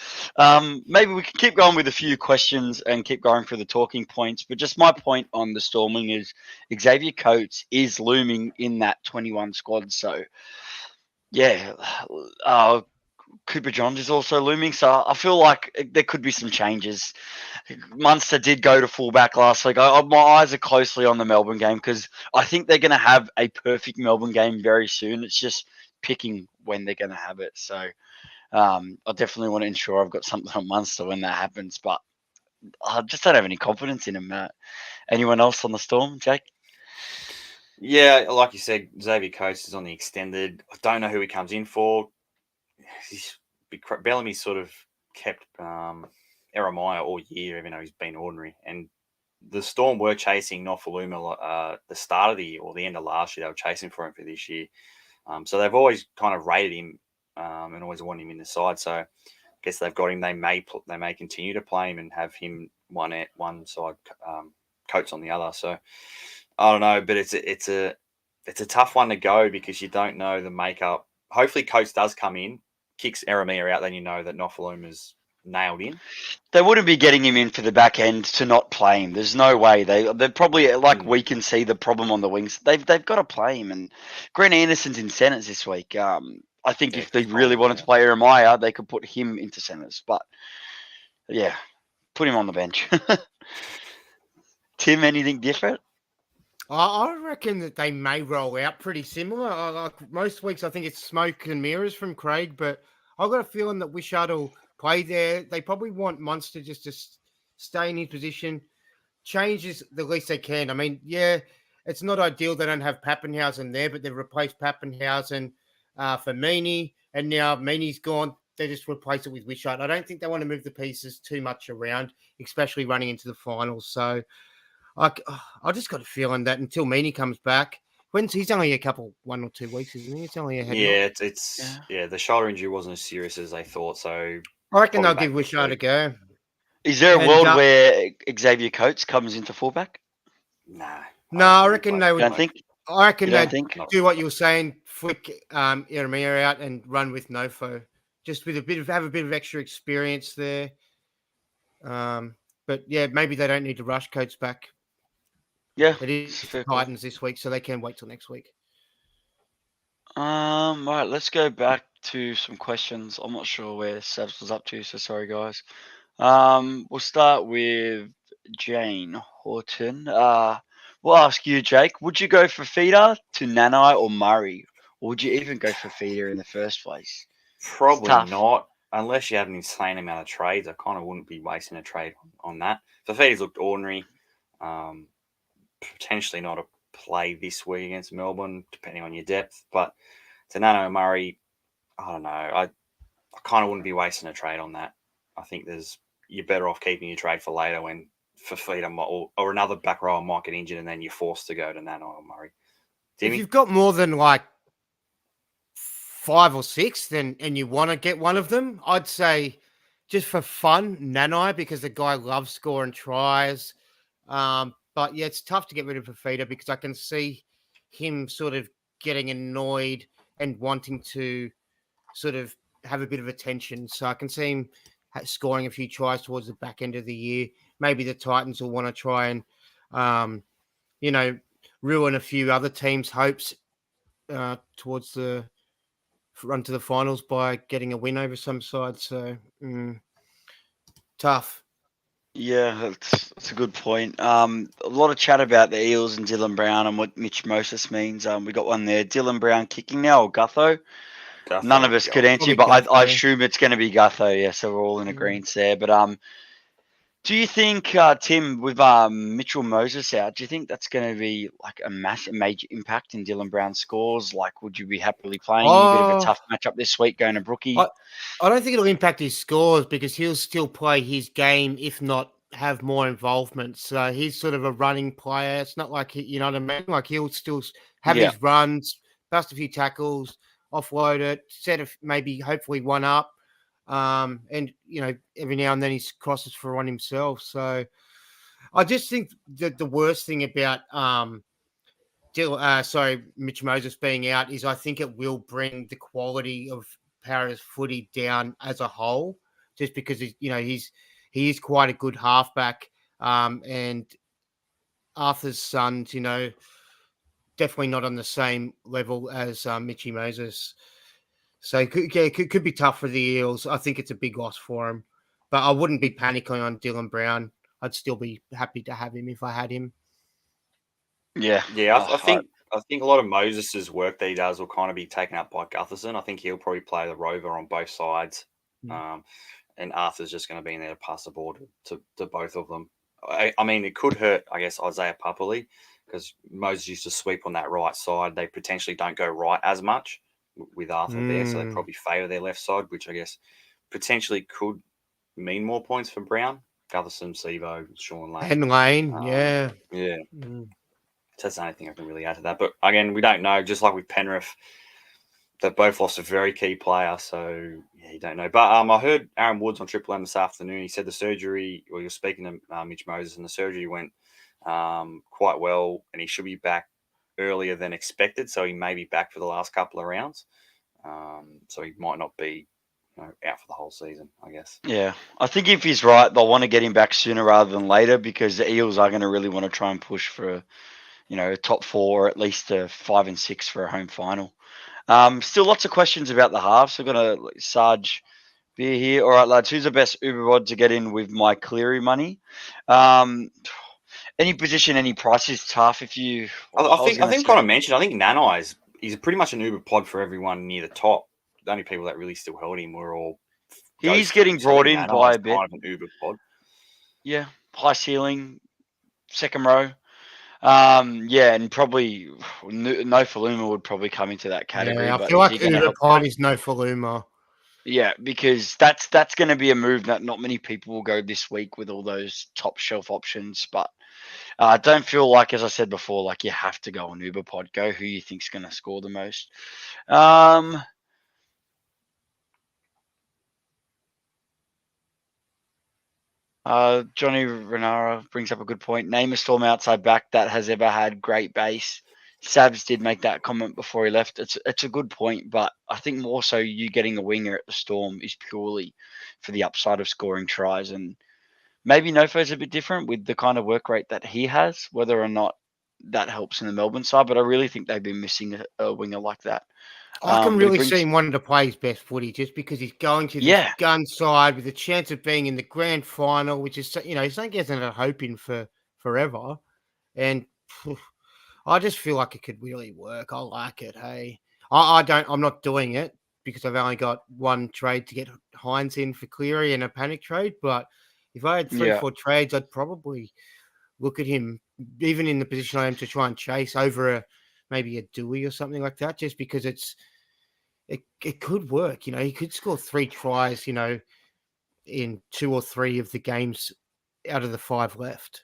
maybe we can keep going with a few questions and keep going through the talking points. But just my point on the Storming is Xavier Coates is looming in that 21 squad. So, yeah, Cooper Johns is also looming. So I feel like there could be some changes. Munster did go to fullback last week. My eyes are closely on the Melbourne game because I think they're going to have a perfect Melbourne game very soon. It's just picking when they're going to have it. So I definitely want to ensure I've got something on Munster when that happens. But I just don't have any confidence in him, Matt. Anyone else on the Storm, Jake? Yeah, like you said, Xavier Coates is on the extended. I don't know who he comes in for. Bellamy's sort of kept Eremaya all year, even though he's been ordinary. And the Storm were chasing Nofoaluma the start of the year or the end of last year. They were chasing for him for this year. So they've always kind of rated him and always wanted him in the side. So I guess they've got him. They may continue to play him and have him one side, Coates on the other. So I don't know, but it's a tough one to go because you don't know the makeup. Hopefully, Coates does come in, kicks Eremia out, then you know that Nofoaluma's nailed in. They wouldn't be getting him in for the back end to not play him. There's no way. They're probably, like we can see the problem on the wings. They've got to play him. And Grant Anderson's in centres this week. I think if they really wanted to play Eremia, they could put him into centres. But yeah, put him on the bench. Tim, anything different? I reckon that they may roll out pretty similar. Like most weeks, I think it's smoke and mirrors from Craig, but I've got a feeling that Wishart will play there. They probably want Munster just to stay in his position, changes the least they can. I mean, yeah, it's not ideal they don't have Pappenhausen there, but they've replaced Pappenhausen for Meany, and now Meany's gone. They just replace it with Wishart. I don't think they want to move the pieces too much around, especially running into the finals. So I just got a feeling that until Meany comes back, he's only 1 or 2 weeks, isn't he? It's only a head knock. It's the shoulder injury wasn't as serious as they thought. So I reckon they'll give Wishart a go. Is there a world where Xavier Coates comes into fullback? Nah. No, I reckon they would. Don't think. I reckon they'd do what you were saying, flick Eremia out and run with Nofo, just with have a bit of extra experience there. But yeah, maybe they don't need to rush Coates back. Yeah, it is Titans this week, so they can wait till next week. All right, let's go back to some questions. I'm not sure where Savs was up to, so sorry, guys. We'll start with Jane Horton. We'll ask you, Jake. Would you go for feeder to Nanai or Murray, or would you even go for feeder in the first place? Probably not, unless you have an insane amount of trades. I kind of wouldn't be wasting a trade on that. The feeders looked ordinary. Potentially not a play this week against Melbourne, depending on your depth. But to Nano Murray, I don't know. I kind of wouldn't be wasting a trade on that. I think you're better off keeping your trade for later when for feeder or another back rower might get injured and then you're forced to go to Nano or Murray. Timmy? If you've got more than 5 or 6, and you want to get one of them, I'd say just for fun, Nanai, because the guy loves scoring tries. But yeah, it's tough to get rid of a feeder because I can see him sort of getting annoyed and wanting to sort of have a bit of attention. So I can see him scoring a few tries towards the back end of the year. Maybe the Titans will want to try and, ruin a few other teams' hopes towards the run to the finals by getting a win over some side. So tough. Yeah, that's a good point. A lot of chat about the Eels and Dylan Brown and what Mitch Moses means. We got one there. Dylan Brown kicking now or Gutho? None of us could answer you, but I assume it's going to be Gutho. Yeah, so we're all in agreement there. But do you think, Tim, with Mitchell Moses out, do you think that's going to be like a major impact in Dylan Brown's scores? Like, would you be happily playing a bit of a tough matchup this week going to Brookie? I don't think it'll impact his scores because he'll still play his game, if not have more involvement. So he's sort of a running player. It's not like, you know what I mean? Like he'll still have his runs, bust a few tackles, offload it, hopefully one up. And, every now and then he crosses for one himself. So I just think that the worst thing about Mitch Moses being out is I think it will bring the quality of Para's footy down as a whole, just because he is quite a good halfback. And Arthur's sons, definitely not on the same level as Mitchy Moses. So it could be tough for the Eels. I think it's a big loss for him. But I wouldn't be panicking on Dylan Brown. I'd still be happy to have him if I had him. Yeah. Yeah, I think a lot of Moses's work that he does will kind of be taken up by Gutherson. I think he'll probably play the rover on both sides. And Arthur's just going to be in there to pass the ball to both of them. I mean, it could hurt, I guess, Isaiah Papali, because Moses used to sweep on that right side. They potentially don't go right as much with Arthur there, so they probably favour their left side, which I guess potentially could mean more points for Brown. Gutherson, Sevo, Sean Lane. And Lane, Yeah. So that's the only thing I can really add to that. But again, we don't know. Just like with Penrith, they've both lost a very key player, so yeah, you don't know. But I heard Aaron Woods on Triple M this afternoon. He said the surgery, or you're speaking to Mitch Moses, and the surgery went quite well, and he should be back earlier than expected. So he may be back for the last couple of rounds. So he might not be out for the whole season, I guess. Yeah, I think if he's right, they'll want to get him back sooner rather than later because the Eels are going to really want to try and push for, a top 4 or at least a 5 and 6 for a home final. Still lots of questions about the halves. We're going to Sarge be here. All right, lads, who's the best Uber rod to get in with my Cleary money? Any position, any price is tough. If you, I think kind of mentioned. I think Nanai he's pretty much an Uber pod for everyone near the top. The only people that really still held him were all. He's getting brought in by a bit. Kind of an Uber pod. Yeah, high ceiling, second row. And probably Nofoaluma would probably come into that category. Yeah, I feel like Uber pod is Nofoaluma. Yeah, because that's going to be a move that not many people will go this week with all those top shelf options. But I don't feel like, as I said before, like you have to go on Uber pod. Go who you think's going to score the most. Johnny Renara brings up a good point. Name a Storm outside back that has ever had great base. Savs did make that comment before he left. It's a good point, but I think more so you getting a winger at the Storm is purely for the upside of scoring tries. And maybe Nofo's a bit different with the kind of work rate that he has, whether or not that helps in the Melbourne side. But I really think they've been missing a winger like that. I can really see him wanting to play his best footy just because he's going to the gun side with a chance of being in the grand final, which is, something he hasn't had hope in for forever. And I just feel like it could really work. I like it. Hey, I'm not doing it because I've only got one trade to get Hines in for Cleary and a panic trade. But if I had 3-4 trades, I'd probably look at him, even in the position I am, to try and chase over maybe a Doueihi or something like that, just because it could work. He could score 3 tries, in 2 or 3 of the games out of the 5 left.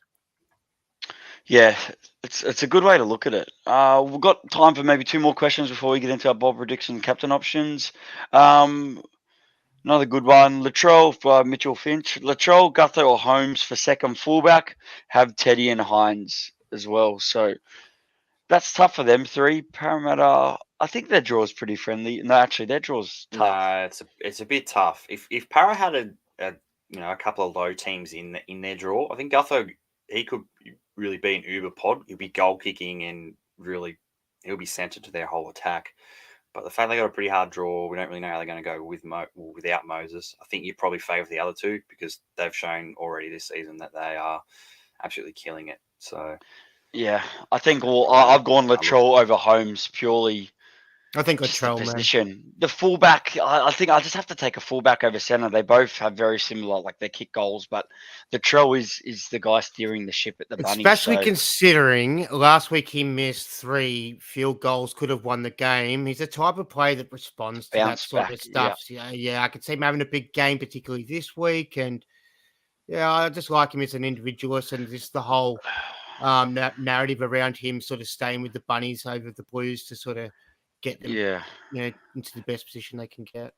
Yeah, it's a good way to look at it. We've got time for maybe 2 more questions before we get into our bold prediction captain options. Another good one. Latrell for Mitchell Finch. Latrell, Gutho or Holmes for second fullback. Have Teddy and Hines as well. So that's tough for them 3. Parramatta, I think their draw is pretty friendly. No, actually, their draw's tough. No, it's a bit tough. If Para had a couple of low teams in their draw, I think Gutho, he could really be an Uber pod. He'll be goal kicking and really he'll be centered to their whole attack. But the fact they got a pretty hard draw, we don't really know how they're going to go without Moses. I think you probably favour the other 2 because they've shown already this season that they are absolutely killing it. So. Yeah, I think I've gone Latrell over Holmes purely. I think Latrell, position. The fullback, I think I just have to take a fullback over center. They both have very similar, like they kick goals, but Latrell is the guy steering the ship at the Bunnies. Especially considering last week he missed 3 field goals, could have won the game. He's the type of player that responds to that sort of stuff. Yeah, I could see him having a big game, particularly this week. And yeah, I just like him as an individualist and just the whole that narrative around him sort of staying with the Bunnies over the Blues to sort of get them into the best position they can get.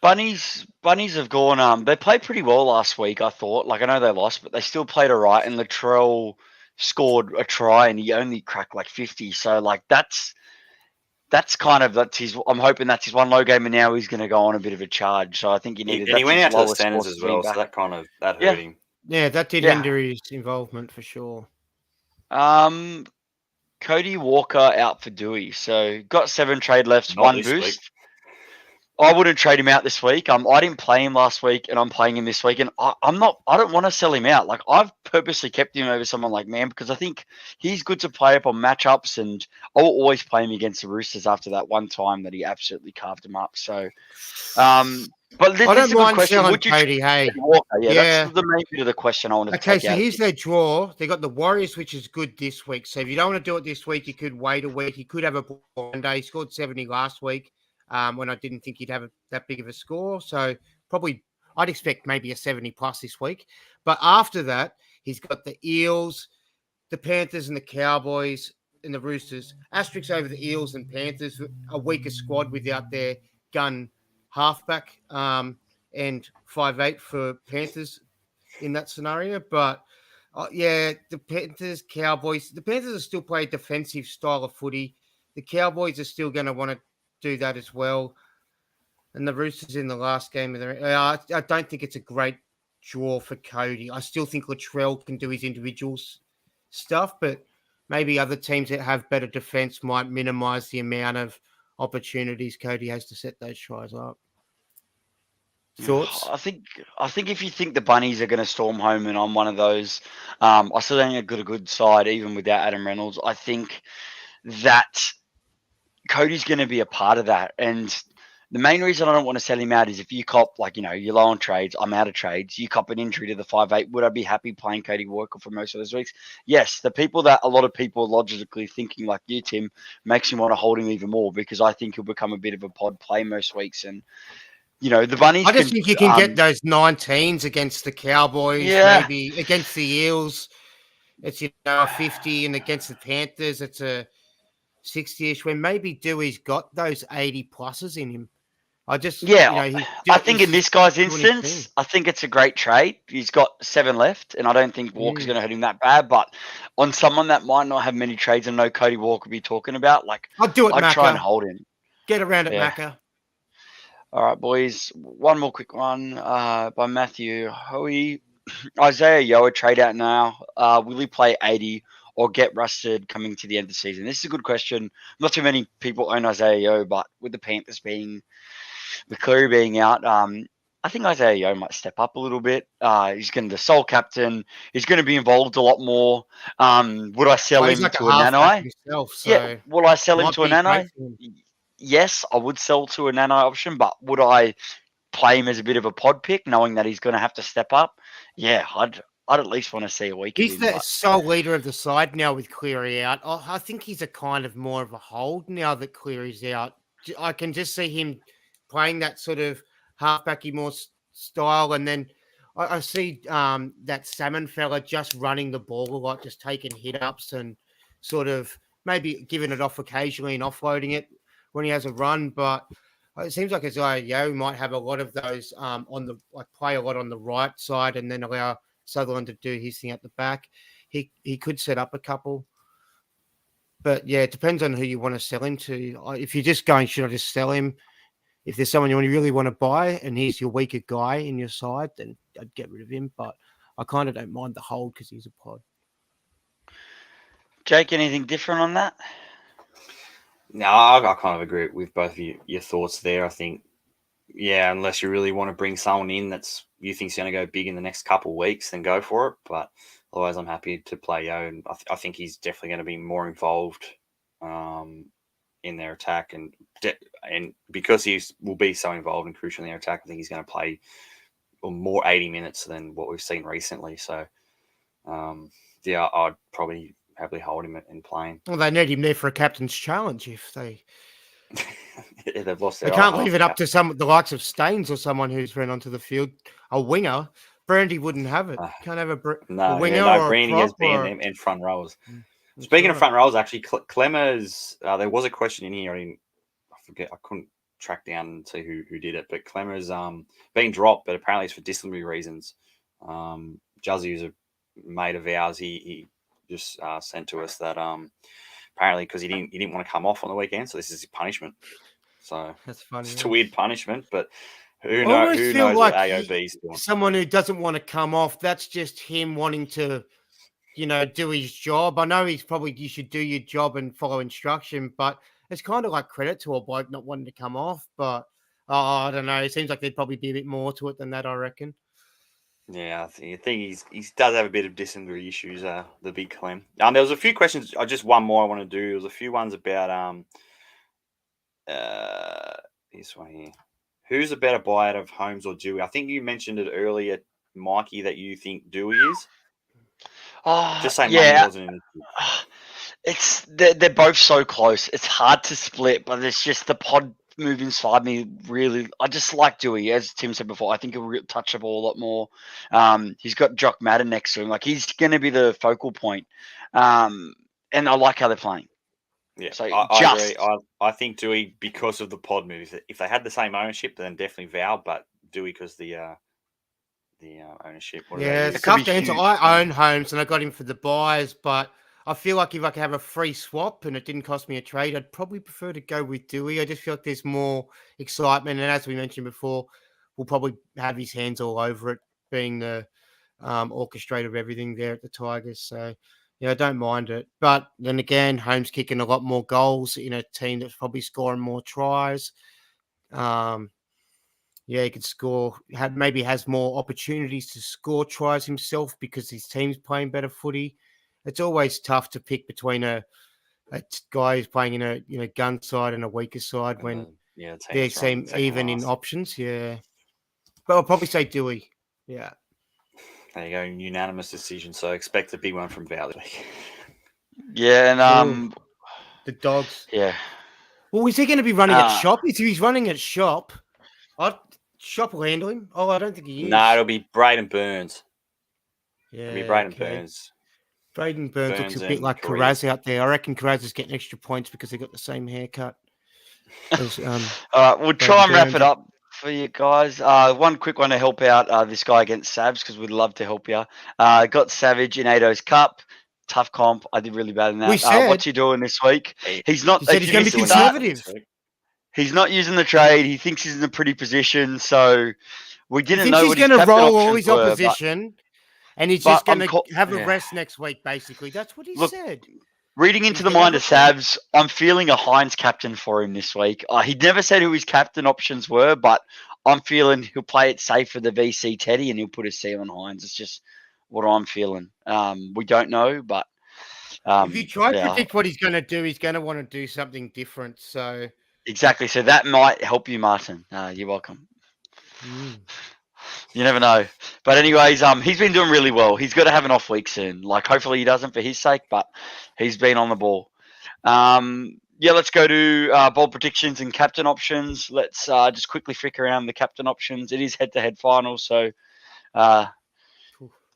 Bunnies have gone, they played pretty well last week, I thought. Like, I know they lost, but they still played all right, and Latrell scored a try, and he only cracked like 50. So, like, that's his. I'm hoping that's his one low game, and now he's going to go on a bit of a charge. So I think he needed. And he went out to the centres as well, so that hurt him. Yeah, that did hinder his involvement for sure. Cody Walker out for Doueihi, so got 7 trade lefts, Not 1 this boost. week. I wouldn't trade him out this week. I didn't play him last week, and I'm playing him this week. And I don't want to sell him out. Like, I've purposely kept him over someone like Man because I think he's good to play up on matchups, and I will always play him against the Roosters after that one time that he absolutely carved him up. So, but this is a good question. Would you Cody, hey, that's the main bit of the question I wanted to take out. Okay, so here's their draw. They got the Warriors, which is good this week. So if you don't want to do it this week, you could wait a week. You could have a one day. He scored 70 last week. When I didn't think he'd have that big of a score. So probably I'd expect maybe a 70 plus this week. But after that, he's got the Eels, the Panthers and the Cowboys, and the Roosters. Asterisks over the Eels and Panthers, a weaker squad without their gun halfback, and 5'8" for Panthers in that scenario. But yeah, the Panthers, Cowboys. The Panthers are still playing a defensive style of footy. The Cowboys are still going to want to do that as well. And the Roosters in the last game of the, I don't think it's a great draw for Cody. I still think Latrell can do his individuals stuff, but maybe other teams that have better defense might minimize the amount of opportunities Cody has to set those tries up. Thoughts? I think if you think the Bunnies are going to storm home, and I'm one of those, I still think they've got a good side even without Adam Reynolds. I think that Cody's going to be a part of that, and the main reason I don't want to sell him out is if you cop, like, you're low on trades, I'm out of trades, you cop an injury to the 5'8", would I be happy playing Cody Walker for most of those weeks? Yes, the people that a lot of people are logically thinking like you, Tim, makes me want to hold him even more because I think he'll become a bit of a pod play most weeks. And, the Bunnies... I just think you can get those 19s against the Cowboys, maybe against the Eels. It's, a 50, and against the Panthers, it's a 60-ish, when maybe Doueihi's got those 80 pluses in him. I think in this guy's instance, I think it's a great trade. He's got 7 left, and I don't think Walker's going to hurt him that bad. But on someone that might not have many trades and know Cody Walker be talking about, I'd try and hold him. Get around it, Macca. All right, boys. One more quick one by Matthew Hoey. Isaiah Yeo a trade out now. Will he play 80 or get rusted coming to the end of the season? This is a good question. Not too many people own Isaiah Yeo, but with the Panthers with Cleary being out, I think Isaiah Yeo might step up a little bit. He's going to be the sole captain. He's going to be involved a lot more. Would I sell him to a Nanai? Yeah. Will I sell him to a Nanai? Yes, I would sell to a Nanai option, but would I play him as a bit of a pod pick, knowing that he's going to have to step up? Yeah, I'd at least want to see a week. He's the sole leader of the side now with Cleary out. I think he's a kind of more of a hold now that Cleary's out. I can just see him playing that sort of halfbacky more style, and then I see that Salmon fella just running the ball a lot, just taking hit-ups and sort of maybe giving it off occasionally and offloading it when he has a run. But it seems like Isaiah Yeo might have a lot of those play a lot on the right side and then allow Sutherland to do his thing at the back. He could set up a couple. But, yeah, it depends on who you want to sell him to. If you're just going, should I just sell him? If there's someone you really want to buy and he's your weaker guy in your side, then I'd get rid of him. But I kind of don't mind the hold because he's a pod. Jake, anything different on that? No, I kind of agree with both of your thoughts there. I think, yeah, unless you really want to bring someone in that's you think's going to go big in the next couple of weeks, then go for it. But otherwise, I'm happy to play Yo, and I think he's definitely going to be more involved in their attack, and because he will be so involved and crucial in their attack, I think he's going to play more 80 minutes than what we've seen recently. So, yeah, I'd probably happily hold him and playing. Well, they need him there for a captain's challenge if they. Yeah, they've lost. They can't leave it up to the likes of Staines or someone who's run onto the field. A winger, Brandy wouldn't have it. Can't have a winger or Brandy has been in front rows. Speaking of front rows, actually, Clemmer's. There was a question in here. I forget. I couldn't track down and see who did it, but Clemmer's being dropped, but apparently it's for disciplinary reasons. Juzzy, who's a mate of ours, he just sent to us that apparently because he didn't want to come off on the weekend, so this is his punishment. So that's funny. It's a weird punishment, but who knows what AOB's doing? Someone who doesn't want to come off, that's just him wanting to, do his job. I know you should do your job and follow instruction, but it's kind of like credit to a bloke not wanting to come off. But I don't know. It seems like there'd probably be a bit more to it than that, I reckon. Yeah, I think he does have a bit of disciplinary issues, the big Clem. There was a few questions. Just one more I want to do. There was a few ones about this one here. Who's a better buy out of Holmes or Doueihi? I think you mentioned it earlier, Mikey, that you think Doueihi is. Just saying, money wasn't in it. They're both so close. It's hard to split, but it's just the pod move inside me. Really, I just like Doueihi. As Tim said before, I think he'll touch the ball a lot more. He's got Jock Madden next to him. Like, he's going to be the focal point. and I like how they're playing. Yeah, So I agree. I think Doueihi, because of the pod moves, if they had the same ownership, then definitely Val, but Doueihi because the ownership. What Yeah, about it's could tough be to answer. huge. I own Holmes and I got him for the buys, but I feel like if I could have a free swap and it didn't cost me a trade, I'd probably prefer to go with Doueihi. I just feel like there's more excitement, and as we mentioned before, we'll probably have his hands all over it, being the orchestrator of everything there at the Tigers. So, yeah, I don't mind it. But then again, Holmes kicking a lot more goals in a team that's probably scoring more tries. Yeah, he could score. Maybe has more opportunities to score tries himself because his team's playing better footy. It's always tough to pick between a guy who's playing in a gun side and a weaker side when the team they that's running seem second even in last. options. Yeah, but I'll probably say Doueihi. Yeah. There you go, unanimous decision. So expect a big one from Val this week. Yeah, and The Dogs. yeah. Well, is he going to be running at shop? If he's running at shop, shop will handle him. Oh, I don't think he is. No, it'll be Braden Burns. Yeah, It'll be Braden okay. Burns. Braden Burns looks a bit and like Carraz out there. I reckon Carraz is getting extra points because they got the same haircut. As, All right, we'll try and wrap Burns. it up for you guys. One quick one to help out this guy against Sabs because we'd love to help you. Got Savage in Ato's Cup. Tough comp. I did really bad in that. We said, what's he doing this week? He's not. He said he's going to be conservative. He's not using the trade. He thinks he's in a pretty position. So we didn't know he's what going to roll all his opposition, and he's just going to have a rest next week. Basically, that's what he said. Reading into the mind of Savs, I'm feeling a Hines captain for him this week. He never said who his captain options were, but I'm feeling he'll play it safe for the VC Teddy and he'll put a C on Hines. It's just what I'm feeling. We don't know, but if you try to predict what he's going to do, he's going to want to do something different. So exactly. So that might help you, Martin. You're welcome. You never know. But anyways, he's been doing really well. He's got to have an off week soon. Like, hopefully he doesn't for his sake, but he's been on the ball. Yeah, let's go to bold predictions and captain options. Let's just quickly flick around the captain options. It is head-to-head final, so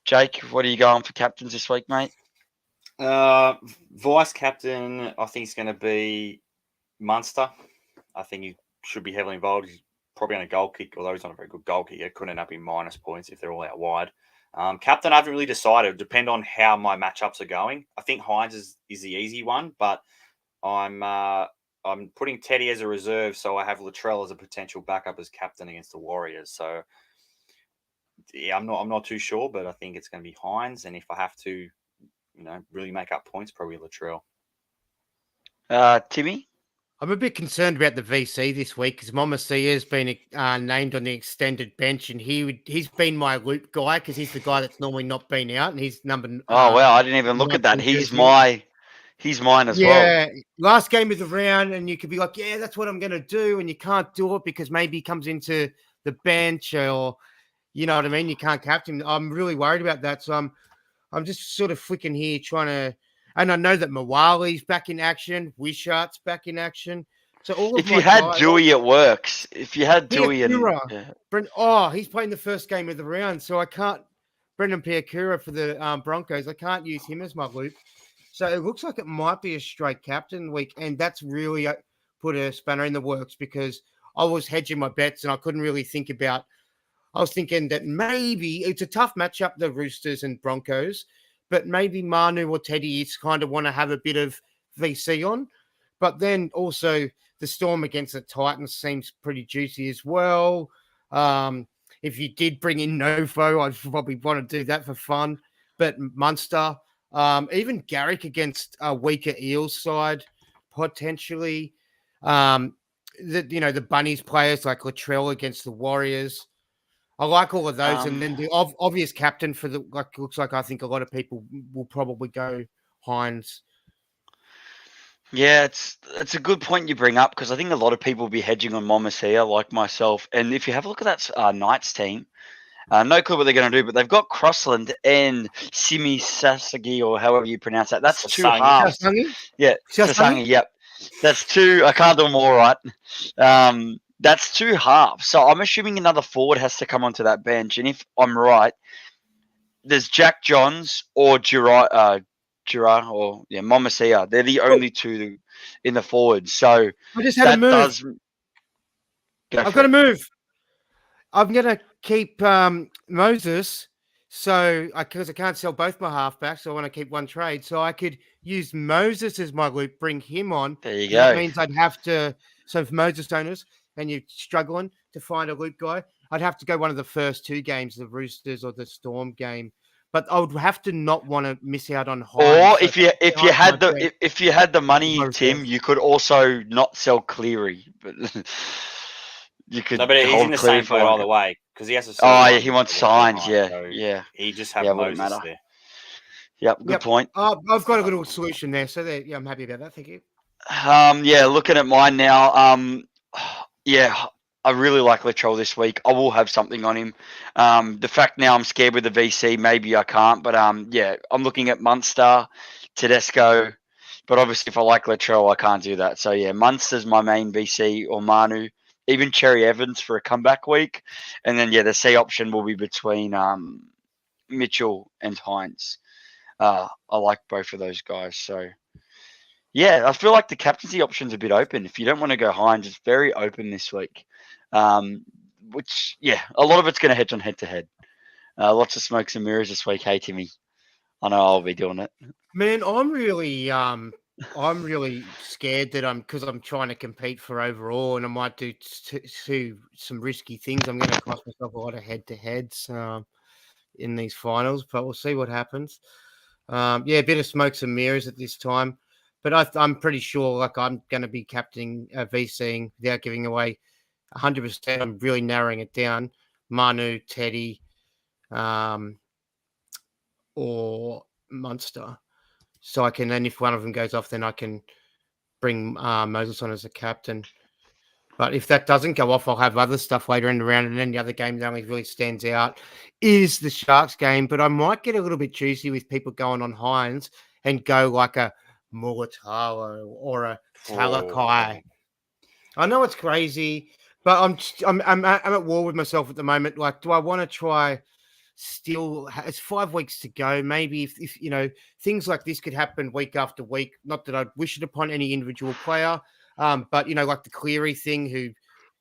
Jake, what are you going for captains this week, mate? Vice captain, I think it's going to be Munster. I think he should be heavily involved. He's probably on a goal kick, although he's not a very good goal kicker. Could end up in minus points if they're all out wide. Captain, I haven't really decided. It'll depend on how my matchups are going. I think Hines is the easy one, but I'm putting Teddy as a reserve, so I have Latrell as a potential backup as captain against the Warriors. So yeah, I'm not too sure, but I think it's going to be Hines, and if I have to, really make up points, probably Latrell. Timmy? I'm a bit concerned about the VC this week because Mama Sia has been named on the extended bench, and he's been my loop guy because he's the guy that's normally not been out, and he's number. Oh wow, I didn't even look at that. He's mine as well. Yeah, last game of the round, and you could be like, yeah, that's what I'm going to do, and you can't do it because maybe he comes into the bench, or you know what I mean. You can't captain him. I'm really worried about that, so I'm just sort of flicking here, trying to. And I know that Mawali's back in action. Wishart's back in action. So all of if you had Doueihi, it works. If you had Doueihi he's playing the first game of the round, so I can't. Brendan Piakura for the Broncos. I can't use him as my loop. So it looks like it might be a straight captain week, and that's really put a spanner in the works because I was hedging my bets and I couldn't really think about. I was thinking that maybe it's a tough matchup, the Roosters and Broncos. But maybe Manu or Teddy is kind of want to have a bit of VC on. But then also the Storm against the Titans seems pretty juicy as well. If you did bring in Nofo, I'd probably want to do that for fun. But Munster, even Garrick against a weaker Eels side, potentially. The Bunnies players like Latrell against the Warriors. I like all of those, and then the obvious captain for looks like I think a lot of people will probably go Hines. Yeah, it's a good point you bring up because I think a lot of people will be hedging on Momasia like myself. And if you have a look at that Knights team, no clue what they're going to do, but they've got Crossland and Simi Sasagi or however you pronounce that. That's two halves. Yeah, Sasangi. Yep, that's two. I can't do them all right. That's two halves. So I'm assuming another forward has to come onto that bench. And if I'm right, there's Jack Johns or Momasia. They're the only two in the forwards. So I just had to that move. does. I've got to move. I'm going to keep Moses. So, because I can't sell both my halfbacks, so I want to keep one trade. So I could use Moses as my loop, bring him on. There you So that go. means I'd have to. So if Moses owners and you're struggling to find a loop guy, I'd have to go one of the first 2 games, the Roosters or the Storm game. But I would have to not want to miss out on Hines. Or So if you had my bench, if you had the money, my Tim, reserves. you could also not sell Cleary, but you could No, but he's hold in the Cleary same for boat one. either way because he has to sell. Oh, yeah, one he wants to get signs. behind, Yeah, so yeah, he just have yeah. Wouldn't Moses matter. there. Yep, good point. I've got a little solution there. So there, yeah, I'm happy about that. Thank you. Yeah, looking at mine now. Yeah, I really like Latrell this week. I will have something on him. The fact now I'm scared with the VC, maybe I can't. But yeah, I'm looking at Munster, Tedesco. But obviously, if I like Latrell, I can't do that. So yeah, Munster's my main VC or Manu. Even Cherry Evans for a comeback week, and then yeah, the C option will be between Mitchell and Hines. I like both of those guys. So yeah, I feel like the captaincy option's a bit open. If you don't want to go Hines, it's very open this week. Which yeah, a lot of it's going to hedge on head to head. Lots of smokes and mirrors this week. Hey Timmy, I know I'll be doing it. Man, I'm really scared that because I'm trying to compete for overall, and I might do some risky things. I'm going to cost myself a lot of head-to-heads in these finals, but we'll see what happens. Yeah, a bit of smokes and mirrors at this time, but I'm pretty sure like I'm going to be captaining VCing without giving away 100%. I'm really narrowing it down. Manu, Teddy, or Munster. So I can then, if one of them goes off, then I can bring Moses on as a captain. But if that doesn't go off, I'll have other stuff later in the round. And then the other game that only really stands out is the Sharks game. But I might get a little bit juicy with people going on Hines and go like a Mulatalo or a Talakai. I know it's crazy, but I'm at war with myself at the moment. Like, do I want to try? Still, it's 5 weeks to go. Maybe if you know things like this could happen week after week. Not that I'd wish it upon any individual player, but you know, like the Cleary thing, who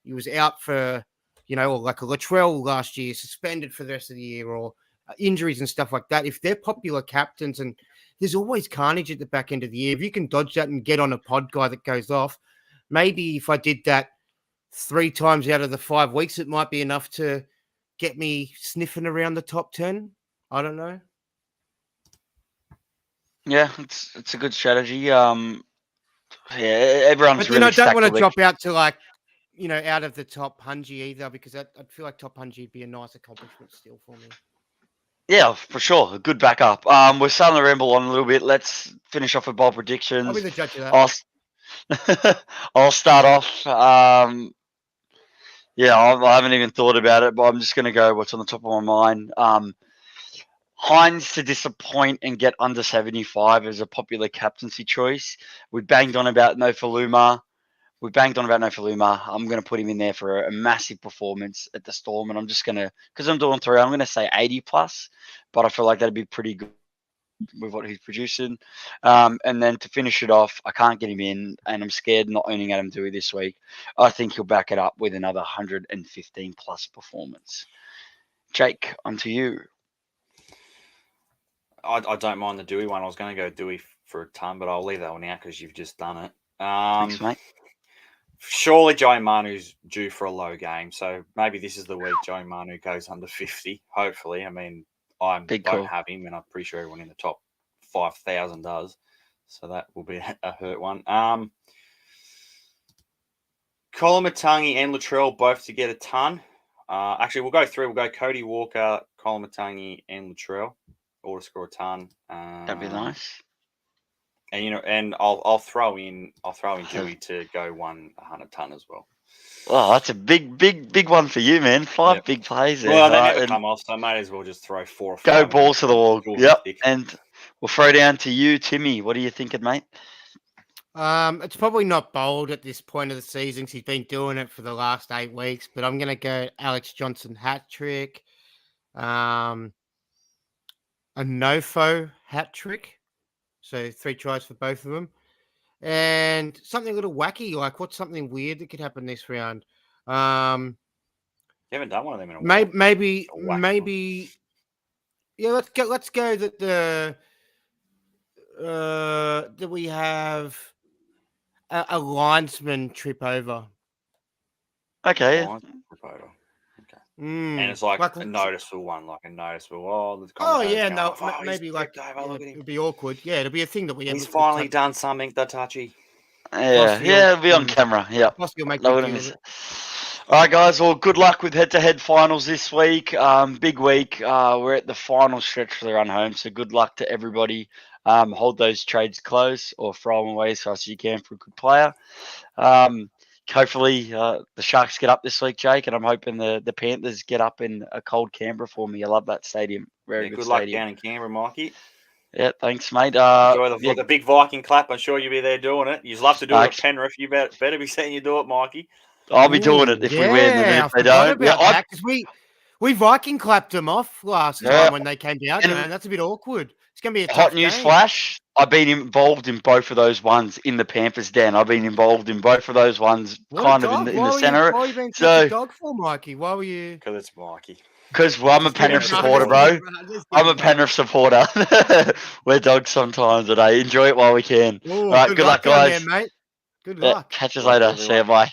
he was out for, you know, or like a Latrell last year, suspended for the rest of the year, or injuries and stuff like that. If they're popular captains, and there's always carnage at the back end of the year, if you can dodge that and get on a pod guy that goes off, maybe if I did that 3 times out of the 5 weeks, it might be enough to get me sniffing around the top 10. I don't know. Yeah, it's a good strategy. Yeah, everyone's But really don't stacked want the to week. drop out to like, you know, out of the top 100 either, because I'd feel like top 100 would be a nice accomplishment still for me. Yeah, for sure. A good backup. We're starting to ramble on a little bit. Let's finish off with bold predictions. I'll be the judge of that. I'll start off. Yeah, I haven't even thought about it, but I'm just going to go what's on the top of my mind. Hines to disappoint and get under 75 is a popular captaincy choice. We banged on about Nofoaluma. I'm going to put him in there for a massive performance at the Storm, and I'm just going to, because I'm doing 3, I'm going to say 80 plus, but I feel like that'd be pretty good with what he's producing. And then to finish it off, I can't get him in, and I'm scared not owning Adam Doueihi this week. I think he'll back it up with another 115 plus performance. Jake, onto you. I don't mind the Doueihi one. I was going to go Doueihi for a ton, but I'll leave that one out because you've just done it. Thanks, mate. Surely Joey Manu's due for a low game, so maybe this is the week Joey Manu goes under 50. Hopefully, I mean, I don't have him, and I'm pretty sure everyone in the top 5,000 does, so that will be a hurt one. Colomatangi and Latrell both to get a ton. Actually, we'll go 3. We'll go Cody Walker, Colomatangi, and Latrell, all to score a ton. That'd be nice. And you know, and I'll throw in Doueihi to go 100 ton as well. Oh, that's a big one for you, man. 5 big plays there. Well, they never come off, so I may as well just throw 4 or 5. Go balls to the wall. Yep. And we'll throw down to you, Timmy. What are you thinking, mate? It's probably not bold at this point of the season. He's been doing it for the last 8 weeks, but I'm going to go Alex Johnson hat trick, a Nofo hat trick, So 3 tries for both of them. And something a little wacky, like what's something weird that could happen this round? You haven't done one of them in a while. Maybe. Yeah, let's go that that we have a linesman trip over. Okay. And it's like a noticeable one, like a noticeable. Maybe like it'd be awkward. Yeah, it'll be a thing that we. He's finally done something. The touchy. Yeah, it'll be on camera. Yeah. All right, guys. Well, good luck with head-to-head finals this week. Big week. We're at the final stretch for the run home, so good luck to everybody. Hold those trades close or throw them away as fast as you can for a good player. Hopefully the Sharks get up this week, Jake, and I'm hoping the Panthers get up in a cold Canberra for me. I love that stadium. Very good luck stadium. down in Canberra, Mikey. Yeah, thanks, mate. Enjoy the big Viking clap. I'm sure you'll be there doing it. You'd love to do it at Penrith. You better be seeing you do it, Mikey. I'll be doing it if we win, and if they don't. Because we Viking clapped them off last time when they came down, and that's a bit awkward. It's going to be a hot news flash. I've been involved in both of those ones in the Panthers den. I've been involved in both of those ones, in the centre. Why were you being such a dog for, Mikey? Why were you? Because it's Mikey. Because I'm a Penrith supporter, bro. I'm a Penrith supporter. We're dogs sometimes, but I enjoy it while we can. All right, good luck, guys. There, mate. Good luck. Catch us later. See you. Bye.